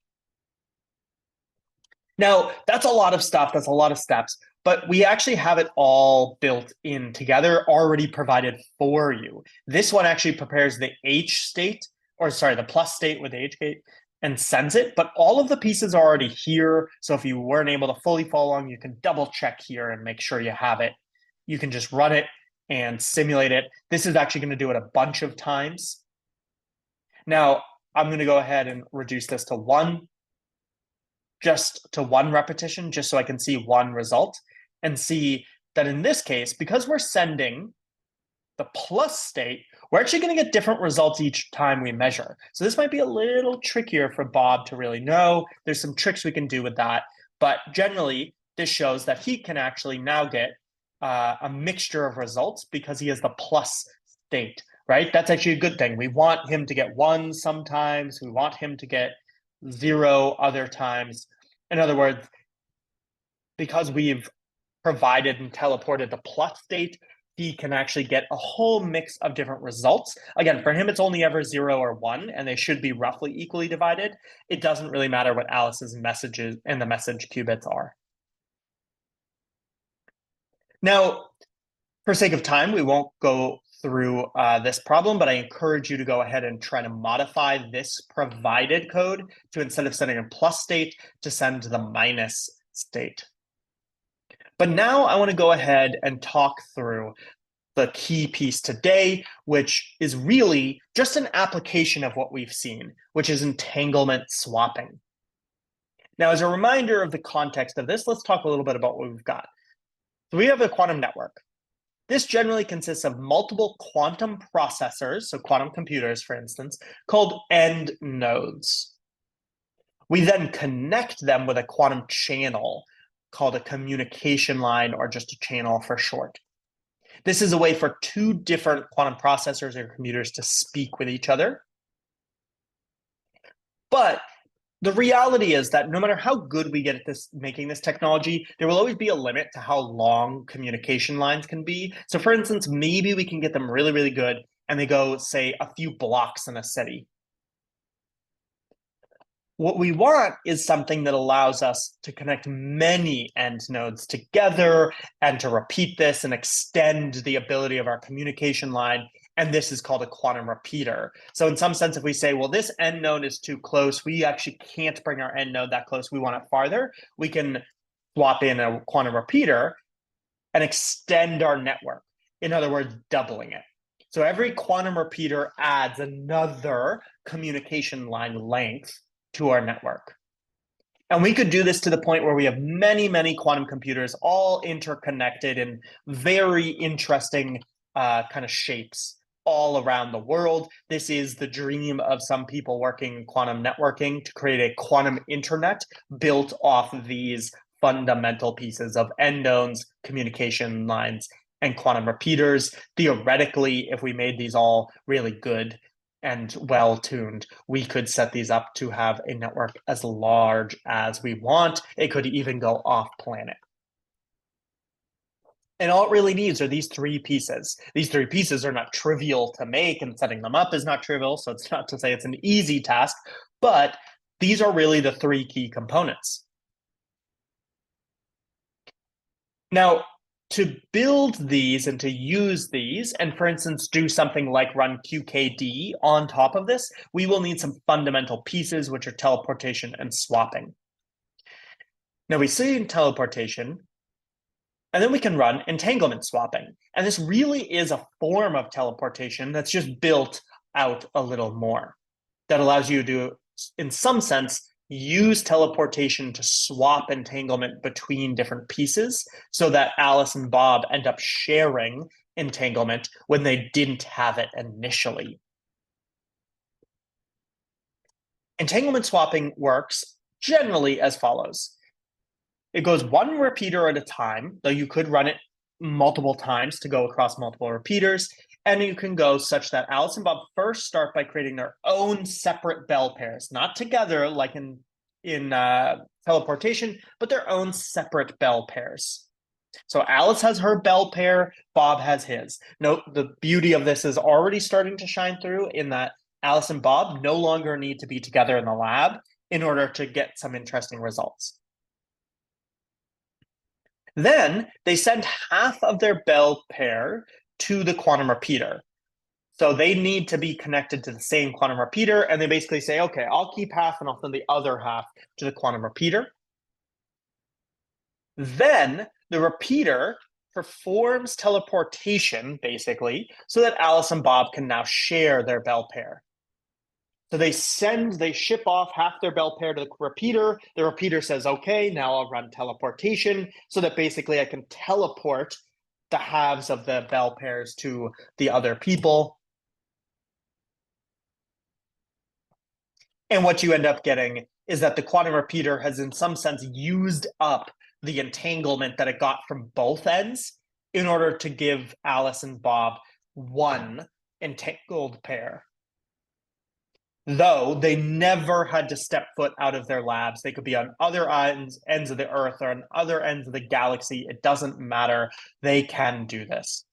Now, that's a lot of stuff. That's a lot of steps, but we actually have it all built in together, already provided for you. This one actually prepares the H state, or sorry, the plus state with the H gate, and sends it, but all of the pieces are already here. So if you weren't able to fully follow along, you can double check here and make sure you have it. You can just run it and simulate it. This is actually going to do it a bunch of times. Now, I'm going to go ahead and reduce this to 1, just to 1 repetition, just so I can see 1 result and see that in this case, because we're sending the plus state, we're actually going to get different results each time we measure. So this might be a little trickier for Bob to really know. There's some tricks we can do with that, but generally this shows that he can actually now get a mixture of results because he has the plus state, right? That's actually a good thing. We want him to get 1 sometimes. We want him to get 0 other times. In other words, because we've provided and teleported the plus state, he can actually get a whole mix of different results. Again, for him, it's only ever 0 or 1, and they should be roughly equally divided. It doesn't really matter what Alice's messages and the message qubits are. Now, for sake of time, we won't go through this problem, but I encourage you to go ahead and try to modify this provided code to, instead of sending a plus state, to send the minus state. But now I want to go ahead and talk through the key piece today, which is really just an application of what we've seen, which is entanglement swapping. Now, as a reminder of the context of this, let's talk a little bit about what we've got. So we have a quantum network. This generally consists of multiple quantum processors, so quantum computers, for instance, called end nodes. We then connect them with a quantum channel called a communication line, or just a channel for short. This is a way for 2 different quantum processors or computers to speak with each other. But the reality is that no matter how good we get at this, making this technology, there will always be a limit to how long communication lines can be. So for instance, maybe we can get them really, really good, and they go, say, a few blocks in a city. What we want is something that allows us to connect many end nodes together and to repeat this and extend the ability of our communication line. And this is called a quantum repeater. So in some sense, if we say, well, this end node is too close, we actually can't bring our end node that close, we want it farther, we can swap in a quantum repeater and extend our network. In other words, doubling it. So every quantum repeater adds another communication line length to our network. And we could do this to the point where we have many, many quantum computers all interconnected in very interesting kind of shapes all around the world. This is the dream of some people working in quantum networking, to create a quantum internet built off of these fundamental pieces of endones, communication lines, and quantum repeaters. Theoretically, if we made these all really good and well tuned, we could set these up to have a network as large as we want. It could even go off planet. And all it really needs are these three pieces. These three pieces are not trivial to make, and setting them up is not trivial. So it's not to say it's an easy task, but these are really the three key components. Now, to build these and to use these, and for instance, do something like run QKD on top of this, we will need some fundamental pieces, which are teleportation and swapping. Now, we see in teleportation, and then we can run entanglement swapping. And this really is a form of teleportation that's just built out a little more. That allows you to, in some sense, use teleportation to swap entanglement between different pieces so that Alice and Bob end up sharing entanglement when they didn't have it initially. Entanglement swapping works generally as follows. It goes one repeater at a time, though you could run it multiple times to go across multiple repeaters. And you can go such that Alice and Bob first start by creating their own separate bell pairs, not together like in teleportation, but their own separate bell pairs. So Alice has her bell pair, Bob has his. Note the beauty of this is already starting to shine through in that Alice and Bob no longer need to be together in the lab in order to get some interesting results. Then they send half of their bell pair to the quantum repeater. So they need to be connected to the same quantum repeater, and they basically say, okay, I'll keep half and I'll send the other half to the quantum repeater. Then the repeater performs teleportation, basically, so that Alice and Bob can now share their bell pair. So they ship off half their bell pair to the repeater. The repeater says, okay, now I'll run teleportation so that basically I can teleport the halves of the bell pairs to the other people. And what you end up getting is that the quantum repeater has in some sense used up the entanglement that it got from both ends in order to give Alice and Bob one entangled pair. Though they never had to step foot out of their labs. They could be on other ends of the Earth or on other ends of the galaxy. It doesn't matter. They can do this.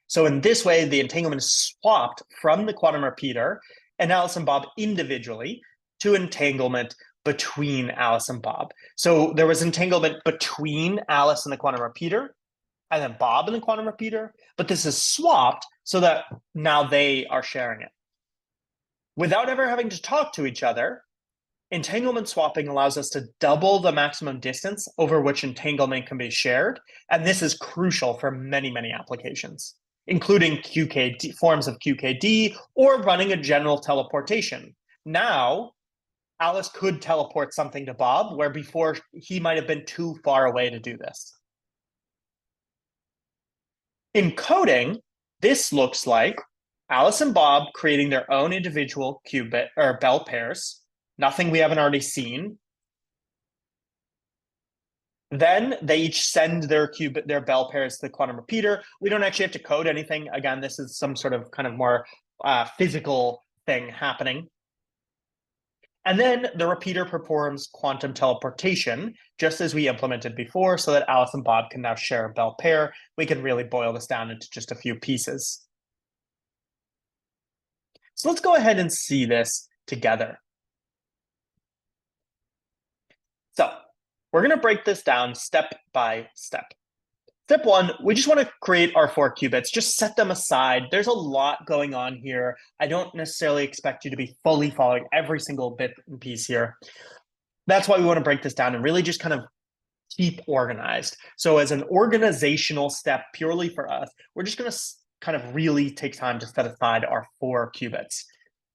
So in this way, the entanglement is swapped from the quantum repeater and Alice and Bob individually to entanglement between Alice and Bob. So there was entanglement between Alice and the quantum repeater, and then Bob and the quantum repeater, but this is swapped so that now they are sharing it. Without ever having to talk to each other, entanglement swapping allows us to double the maximum distance over which entanglement can be shared, and this is crucial for many, many applications, including QKD, forms of QKD, or running a general teleportation. Now, Alice could teleport something to Bob, where before he might have been too far away to do this. In coding, this looks like Alice and Bob creating their own individual qubit or bell pairs, nothing we haven't already seen. Then they each send their bell pairs to the quantum repeater. We don't actually have to code anything. Again, this is some sort of kind of more physical thing happening. And then the repeater performs quantum teleportation, just as we implemented before, so that Alice and Bob can now share a bell pair. We can really boil this down into just a few pieces. So let's go ahead and see this together. So we're going to break this down step by step. Step one, we just want to create our 4 qubits, just set them aside. There's a lot going on here. I don't necessarily expect you to be fully following every single bit and piece here. That's why we want to break this down and really just kind of keep organized. So as an organizational step purely for us, we're just going to kind of really take time to set aside our 4 qubits,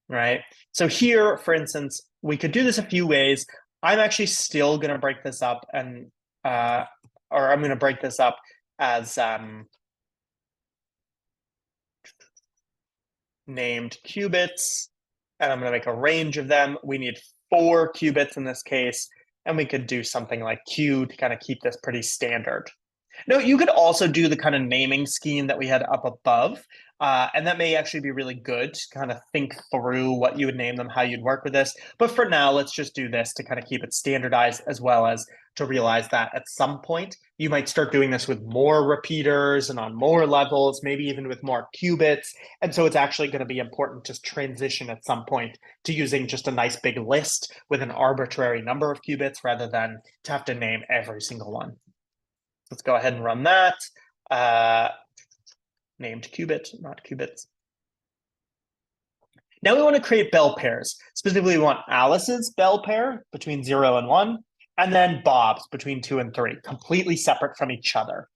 right? So here, for instance, we could do this a few ways. I'm actually still going to break this up and, or I'm going to break this up as named qubits, and I'm going to make a range of them. We need 4 qubits in this case, and we could do something like Q to kind of keep this pretty standard. No, you could also do the kind of naming scheme that we had up above, and that may actually be really good to kind of think through what you would name them, how you'd work with this. But for now, let's just do this to kind of keep it standardized, as well as to realize that at some point, you might start doing this with more repeaters and on more levels, maybe even with more qubits. And so it's actually going to be important to transition at some point to using just a nice big list with an arbitrary number of qubits rather than to have to name every single one. Let's go ahead and run that. Named qubit, not qubits. Now we want to create bell pairs. Specifically, we want Alice's bell pair between 0 and 1, and then Bob's between 2 and 3, completely separate from each other.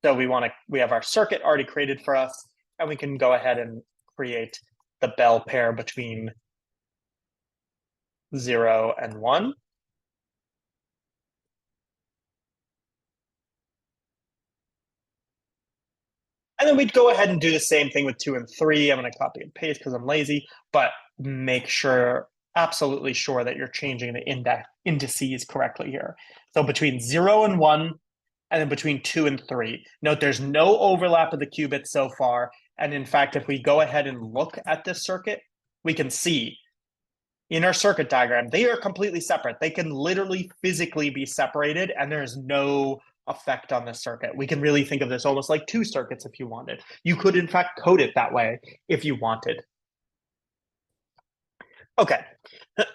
So we have our circuit already created for us, and we can go ahead and create the bell pair between 0 and 1. And then we'd go ahead and do the same thing with 2 and 3. I'm going to copy and paste because I'm lazy, but make sure, absolutely sure that you're changing the indices correctly here. So between 0 and 1, and then between 2 and 3. Note there's no overlap of the qubits so far. And in fact, if we go ahead and look at this circuit, we can see in our circuit diagram, they are completely separate. They can literally physically be separated, and there's no effect on the circuit. We can really think of this almost like 2 circuits if you wanted. You could, in fact, code it that way if you wanted. Okay,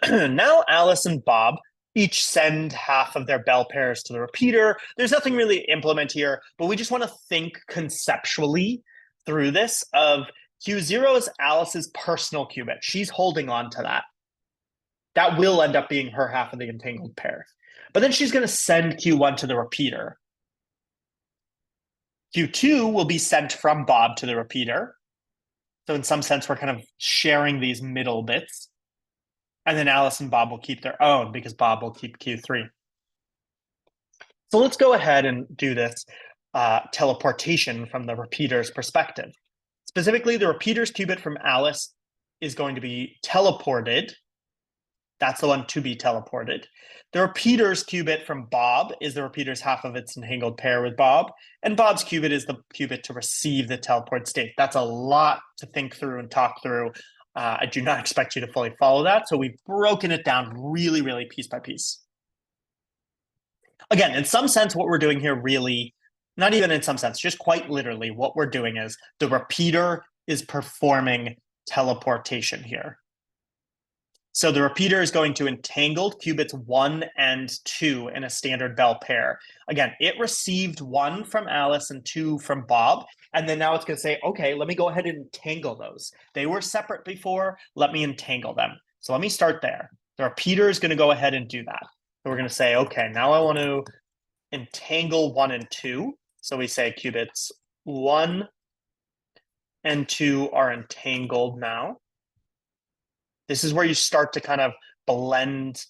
now Alice and Bob each send half of their bell pairs to the repeater. There's nothing really to implement here, but we just want to think conceptually through this of Q0 is Alice's personal qubit. She's holding on to that. That will end up being her half of the entangled pair. But then she's going to send Q1 to the repeater. Q2 will be sent from Bob to the repeater. So in some sense, we're kind of sharing these middle bits. And then Alice and Bob will keep their own because Bob will keep Q3. So let's go ahead and do this teleportation from the repeater's perspective. Specifically, the repeater's qubit from Alice is going to be teleported. That's the one to be teleported. The repeater's qubit from Bob is the repeater's half of its entangled pair with Bob. And Bob's qubit is the qubit to receive the teleport state. That's a lot to think through and talk through. I do not expect you to fully follow that. So we've broken it down really, really piece by piece. Again, in some sense, what we're doing here really, not even in some sense, just quite literally, what we're doing is the repeater is performing teleportation here. So the repeater is going to entangle qubits 1 and 2 in a standard bell pair. Again, it received 1 from Alice and 2 from Bob. And then now it's going to say, okay, let me go ahead and entangle those. They were separate before. Let me entangle them. So let me start there. The repeater is going to go ahead and do that. So we're going to say, okay, now I want to entangle 1 and 2. So we say qubits 1 and 2 are entangled now. This is where you start to kind of blend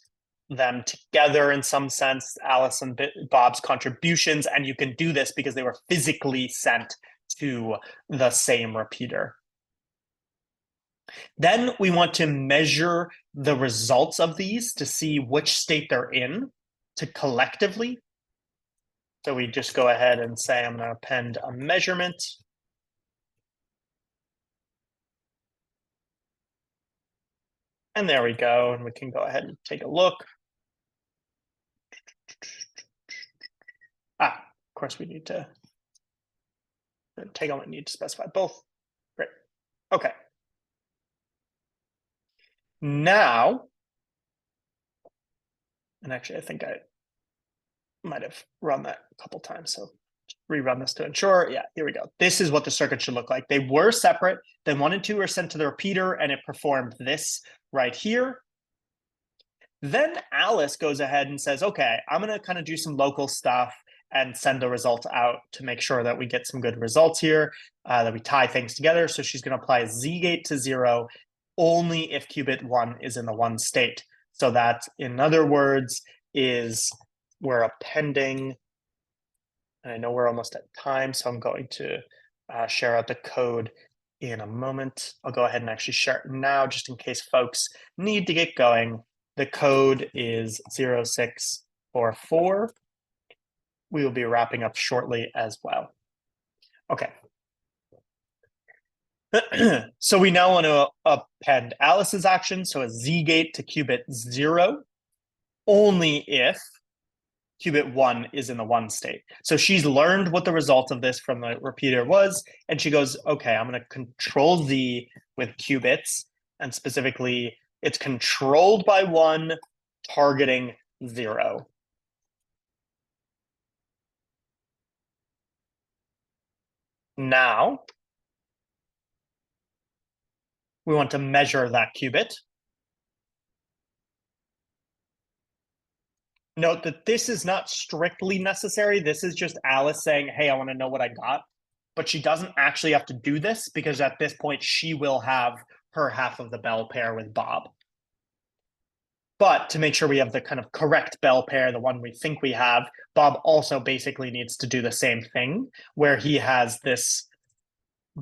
them together in some sense, Alice and Bob's contributions, and you can do this because they were physically sent to the same repeater. Then we want to measure the results of these to see which state they're in to collectively. So we just go ahead and say, I'm going to append a measurement. And there we go. And we can go ahead and take a look. Of course, we need to we need to specify both. Great. Okay. Now, and actually, I think I might have run that a couple times. So rerun this to ensure. Yeah, here we go. This is what the circuit should look like. They were separate. Then 1 and 2 were sent to the repeater, and it performed this right here. Then Alice goes ahead and says, okay, I'm going to kind of do some local stuff, and send the result out to make sure that we get some good results here, that we tie things together. So she's going to apply Z gate to 0 only if qubit 1 is in the 1 state. So that, in other words, is we're appending, and I know we're almost at time, so I'm going to share out the code in a moment. I'll go ahead and actually share it now, just in case folks need to get going. The code is 0644. We will be wrapping up shortly as well. Okay. So we now want to append Alice's action, so a Z gate to qubit 0, only if qubit 1 is in the 1 state. So she's learned what the result of this from the repeater was, and she goes, okay, I'm going to control Z with qubits, and specifically, it's controlled by 1, targeting 0. Now, we want to measure that qubit. Note that this is not strictly necessary. This is just Alice saying, hey, I want to know what I got. But she doesn't actually have to do this because at this point, she will have her half of the bell pair with Bob. But to make sure we have the kind of correct bell pair, the one we think we have, Bob also basically needs to do the same thing, where he has this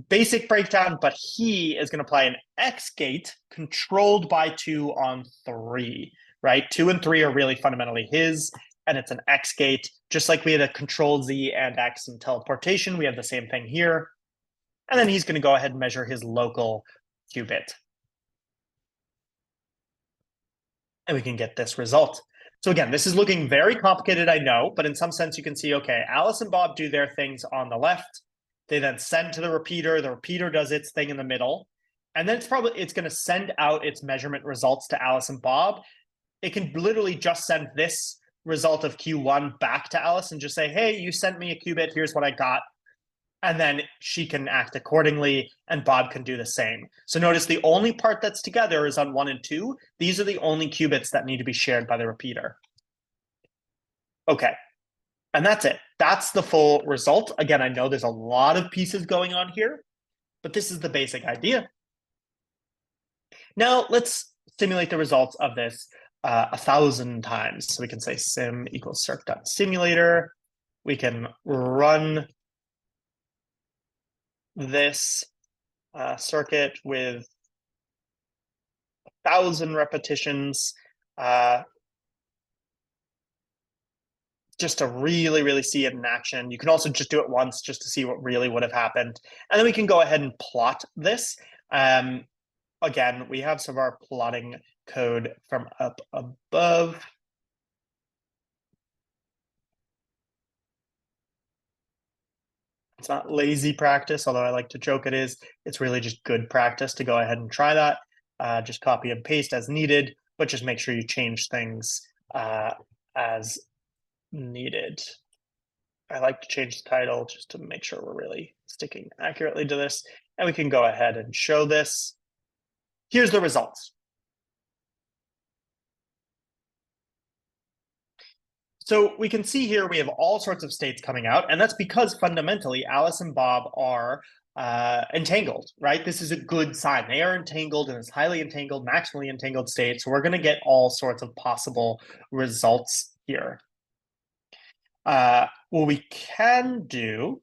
basic breakdown, but he is going to apply an X gate controlled by 2 on 3, right? 2 and 3 are really fundamentally his, and it's an X gate. Just like we had a control Z and X in teleportation, we have the same thing here. And then he's going to go ahead and measure his local qubit. And we can get this result. So again, this is looking very complicated, I know, but in some sense you can see, okay, Alice and Bob do their things on the left. They then send to the repeater does its thing in the middle, and then it's going to send out its measurement results to Alice and Bob. It can literally just send this result of Q1 back to Alice and just say, hey, you sent me a qubit, here's what I got. And then she can act accordingly, and Bob can do the same. So notice the only part that's together is on 1 and 2. These are the only qubits that need to be shared by the repeater. Okay, and that's it. That's the full result. Again, I know there's a lot of pieces going on here, but this is the basic idea. Now let's simulate the results of this 1,000 times. So we can say sim equals circ.simulator. We can run this circuit with 1,000 repetitions just to really see it in action. You can also just do it once just to see what really would have happened. And then we can go ahead and plot this. Again, we have some of our plotting code from up above. It's not lazy practice, although I like to joke it is. It's really just good practice to go ahead and try that. Just copy and paste as needed, but just make sure you change things as needed. I like to change the title just to make sure we're really sticking accurately to this. And we can go ahead and show this. Here's the results. So we can see here we have all sorts of states coming out, and that's because fundamentally Alice and Bob are entangled, right? This is a good sign. They are entangled in this highly entangled, maximally entangled state. So we're going to get all sorts of possible results here. What we can do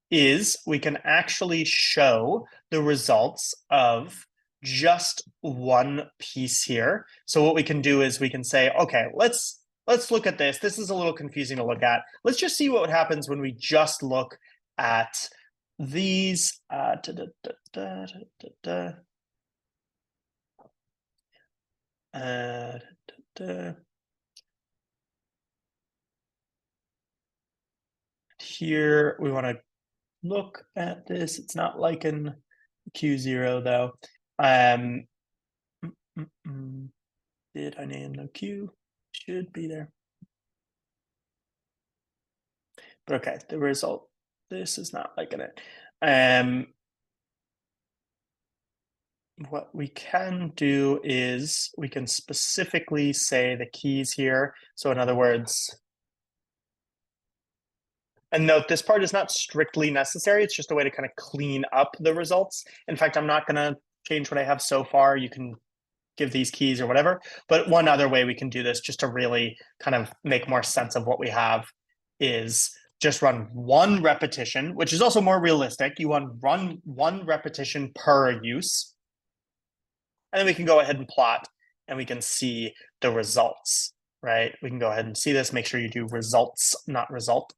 is we can actually show the results of just one piece here. So what we can do is we can say, okay, let's look at this. This is a little confusing to look at. Let's just see what happens when we just look at these. Here we want to look at this. It's not like in Q0 though. Did I name the Q? Should be there. But okay, the result, this is not liking it. What we can do is we can specifically say the keys here. So in other words, And note, this part is not strictly necessary. It's just a way to kind of clean up the results. In fact, I'm not going to change what I have so far. You can give these keys or whatever. But one other way we can do this just to really kind of make more sense of what we have is just run one repetition, which is also more realistic. You want run one repetition per use. And then we can go ahead and plot and we can see the results, right? We can go ahead and see this. Make sure you do results, not result.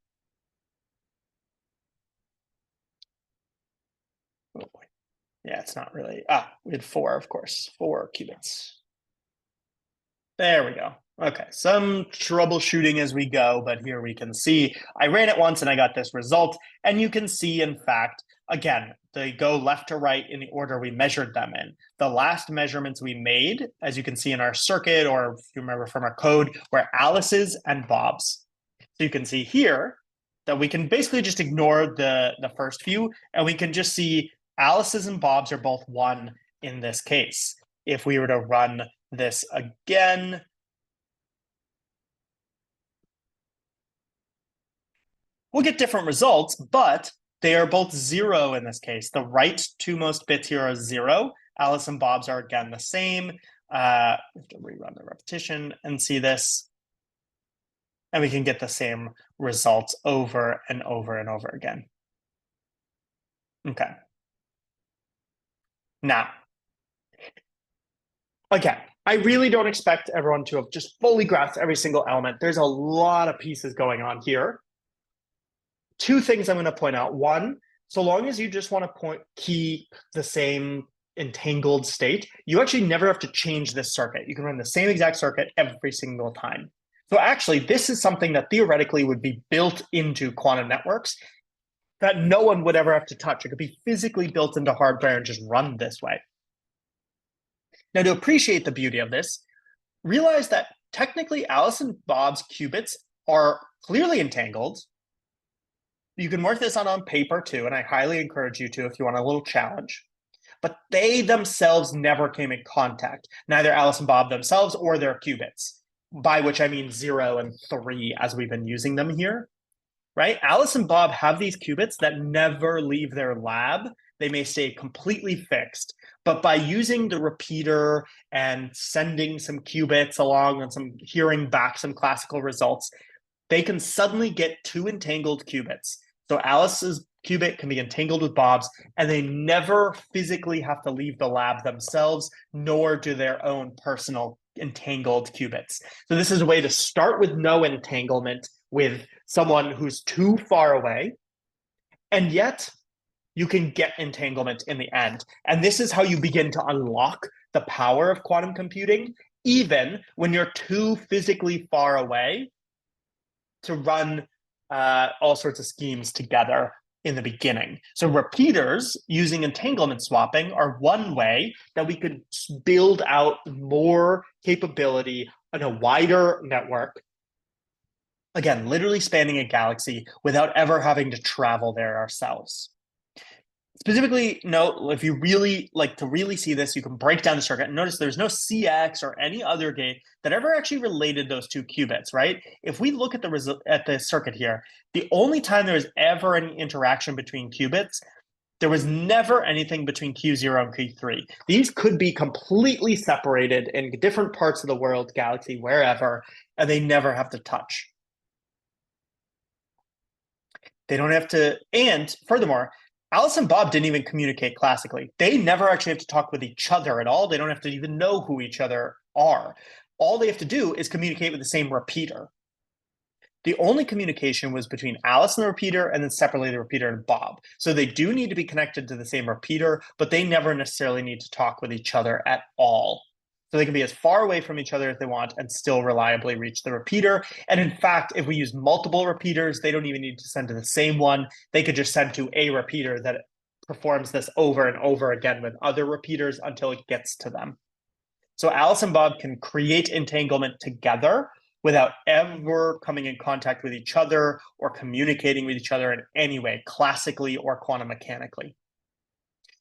Oh boy. Yeah, it's not really. We had 4, of course, 4 qubits. There we go. Okay, some troubleshooting as we go, but here we can see I ran it once and I got this result. And you can see, in fact, again, they go left to right in the order we measured them in. The last measurements we made, as you can see in our circuit, or if you remember from our code, were Alice's and Bob's. So you can see here that we can basically just ignore the first few, and we can just see Alice's and Bob's are both 1 in this case. If we were to run this again, we'll get different results, but they are both 0 in this case. The right 2 most bits here are 0. Alice and Bob's are again the same. We have to rerun the repetition and see this. And we can get the same results over and over and over again. Okay. Now, again, I really don't expect everyone to have just fully grasped every single element. There's a lot of pieces going on here. 2 things I'm going to point out. One, so long as you just want to keep the same entangled state, you actually never have to change this circuit. You can run the same exact circuit every single time. So actually, this is something that theoretically would be built into quantum networks that no one would ever have to touch. It could be physically built into hardware and just run this way. Now, to appreciate the beauty of this, realize that technically Alice and Bob's qubits are clearly entangled. You can work this on paper too, and I highly encourage you to if you want a little challenge. But they themselves never came in contact, neither Alice and Bob themselves or their qubits, by which I mean 0 and 3 as we've been using them here, right? Alice and Bob have these qubits that never leave their lab. They may stay completely fixed, but by using the repeater and sending some qubits along and hearing back some classical results, they can suddenly get 2 entangled qubits. So Alice's qubit can be entangled with Bob's, and they never physically have to leave the lab themselves, nor do their own personal entangled qubits. So this is a way to start with no entanglement with someone who's too far away, and yet you can get entanglement in the end. And this is how you begin to unlock the power of quantum computing, even when you're too physically far away to run all sorts of schemes together in the beginning. So repeaters using entanglement swapping are one way that we could build out more capability on a wider network. Again, literally spanning a galaxy without ever having to travel there ourselves. Specifically, note, if you really like to really see this, you can break down the circuit and notice there's no CX or any other gate that ever actually related those 2 qubits, right? If we look at the circuit here, the only time there was ever any interaction between qubits, there was never anything between Q0 and Q3. These could be completely separated in different parts of the world, galaxy, wherever, and they never have to touch. They don't have to, and furthermore, Alice and Bob didn't even communicate classically. They never actually have to talk with each other at all. They don't have to even know who each other are. All they have to do is communicate with the same repeater. The only communication was between Alice and the repeater, and then separately the repeater and Bob. So they do need to be connected to the same repeater, but they never necessarily need to talk with each other at all. So they can be as far away from each other as they want and still reliably reach the repeater. And in fact, if we use multiple repeaters, they don't even need to send to the same one. They could just send to a repeater that performs this over and over again with other repeaters until it gets to them. So Alice and Bob can create entanglement together without ever coming in contact with each other or communicating with each other in any way, classically or quantum mechanically.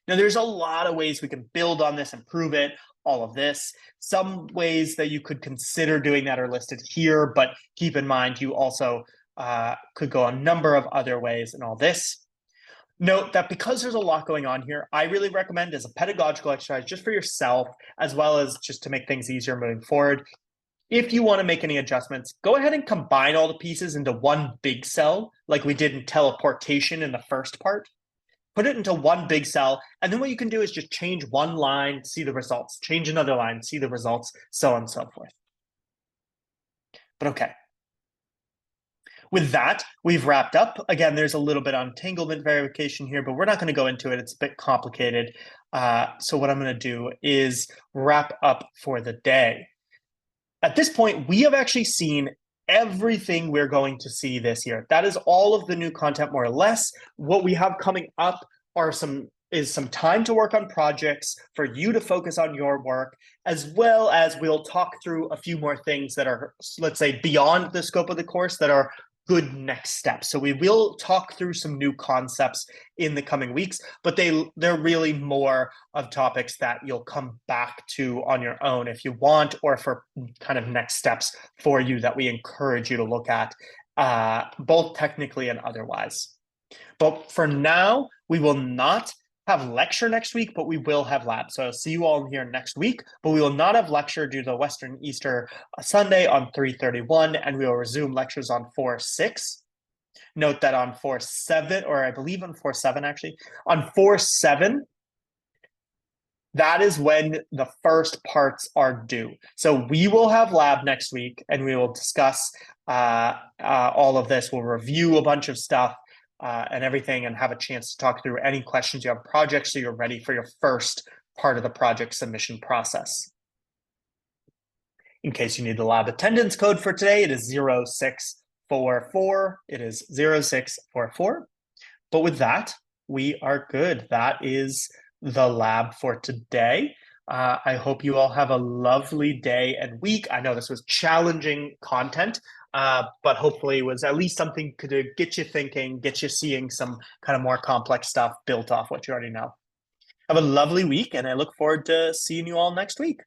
Now, there's a lot of ways we can build on this, improve it, all of this. Some ways that you could consider doing that are listed here, but keep in mind you also could go a number of other ways in all this. Note that because there's a lot going on here, I really recommend as a pedagogical exercise just for yourself, as well as just to make things easier moving forward. If you want to make any adjustments, go ahead and combine all the pieces into one big cell, like we did in teleportation in the first part. Put it into one big cell, and then what you can do is just change one line, see the results, change another line, see the results, so on and so forth. But okay. With that, we've wrapped up. Again, there's a little bit of entanglement verification here, but we're not going to go into it. It's a bit complicated. So what I'm going to do is wrap up for the day. At this point, we have actually seen everything we're going to see this year. That is all of the new content, more or less. What we have coming up are some time to work on projects for you to focus on your work, as well as we'll talk through a few more things that are, let's say, beyond the scope of the course that are good next steps. So we will talk through some new concepts in the coming weeks, but they're really more of topics that you'll come back to on your own if you want, or for kind of next steps for you that we encourage you to look at, both technically and otherwise. But for now, we will not have lecture next week, but we will have lab. So I'll see you all here next week, but we will not have lecture due to Western Easter Sunday on 3/31, and we will resume lectures on 4/6. Note that on 4/7, or I believe on 4/7 actually, on 4/7, that is when the first parts are due. So we will have lab next week, and we will discuss all of this. We'll review a bunch of stuff and everything, and have a chance to talk through any questions you have projects, so you're ready for your first part of the project submission process. In case you need the lab attendance code for today, it is 0644. It is 0644. But with that, we are good. That is the lab for today. I hope you all have a lovely day and week. I know this was challenging content, but hopefully it was at least something to get you thinking, get you seeing some kind of more complex stuff built off what you already know. Have a lovely week, and I look forward to seeing you all next week.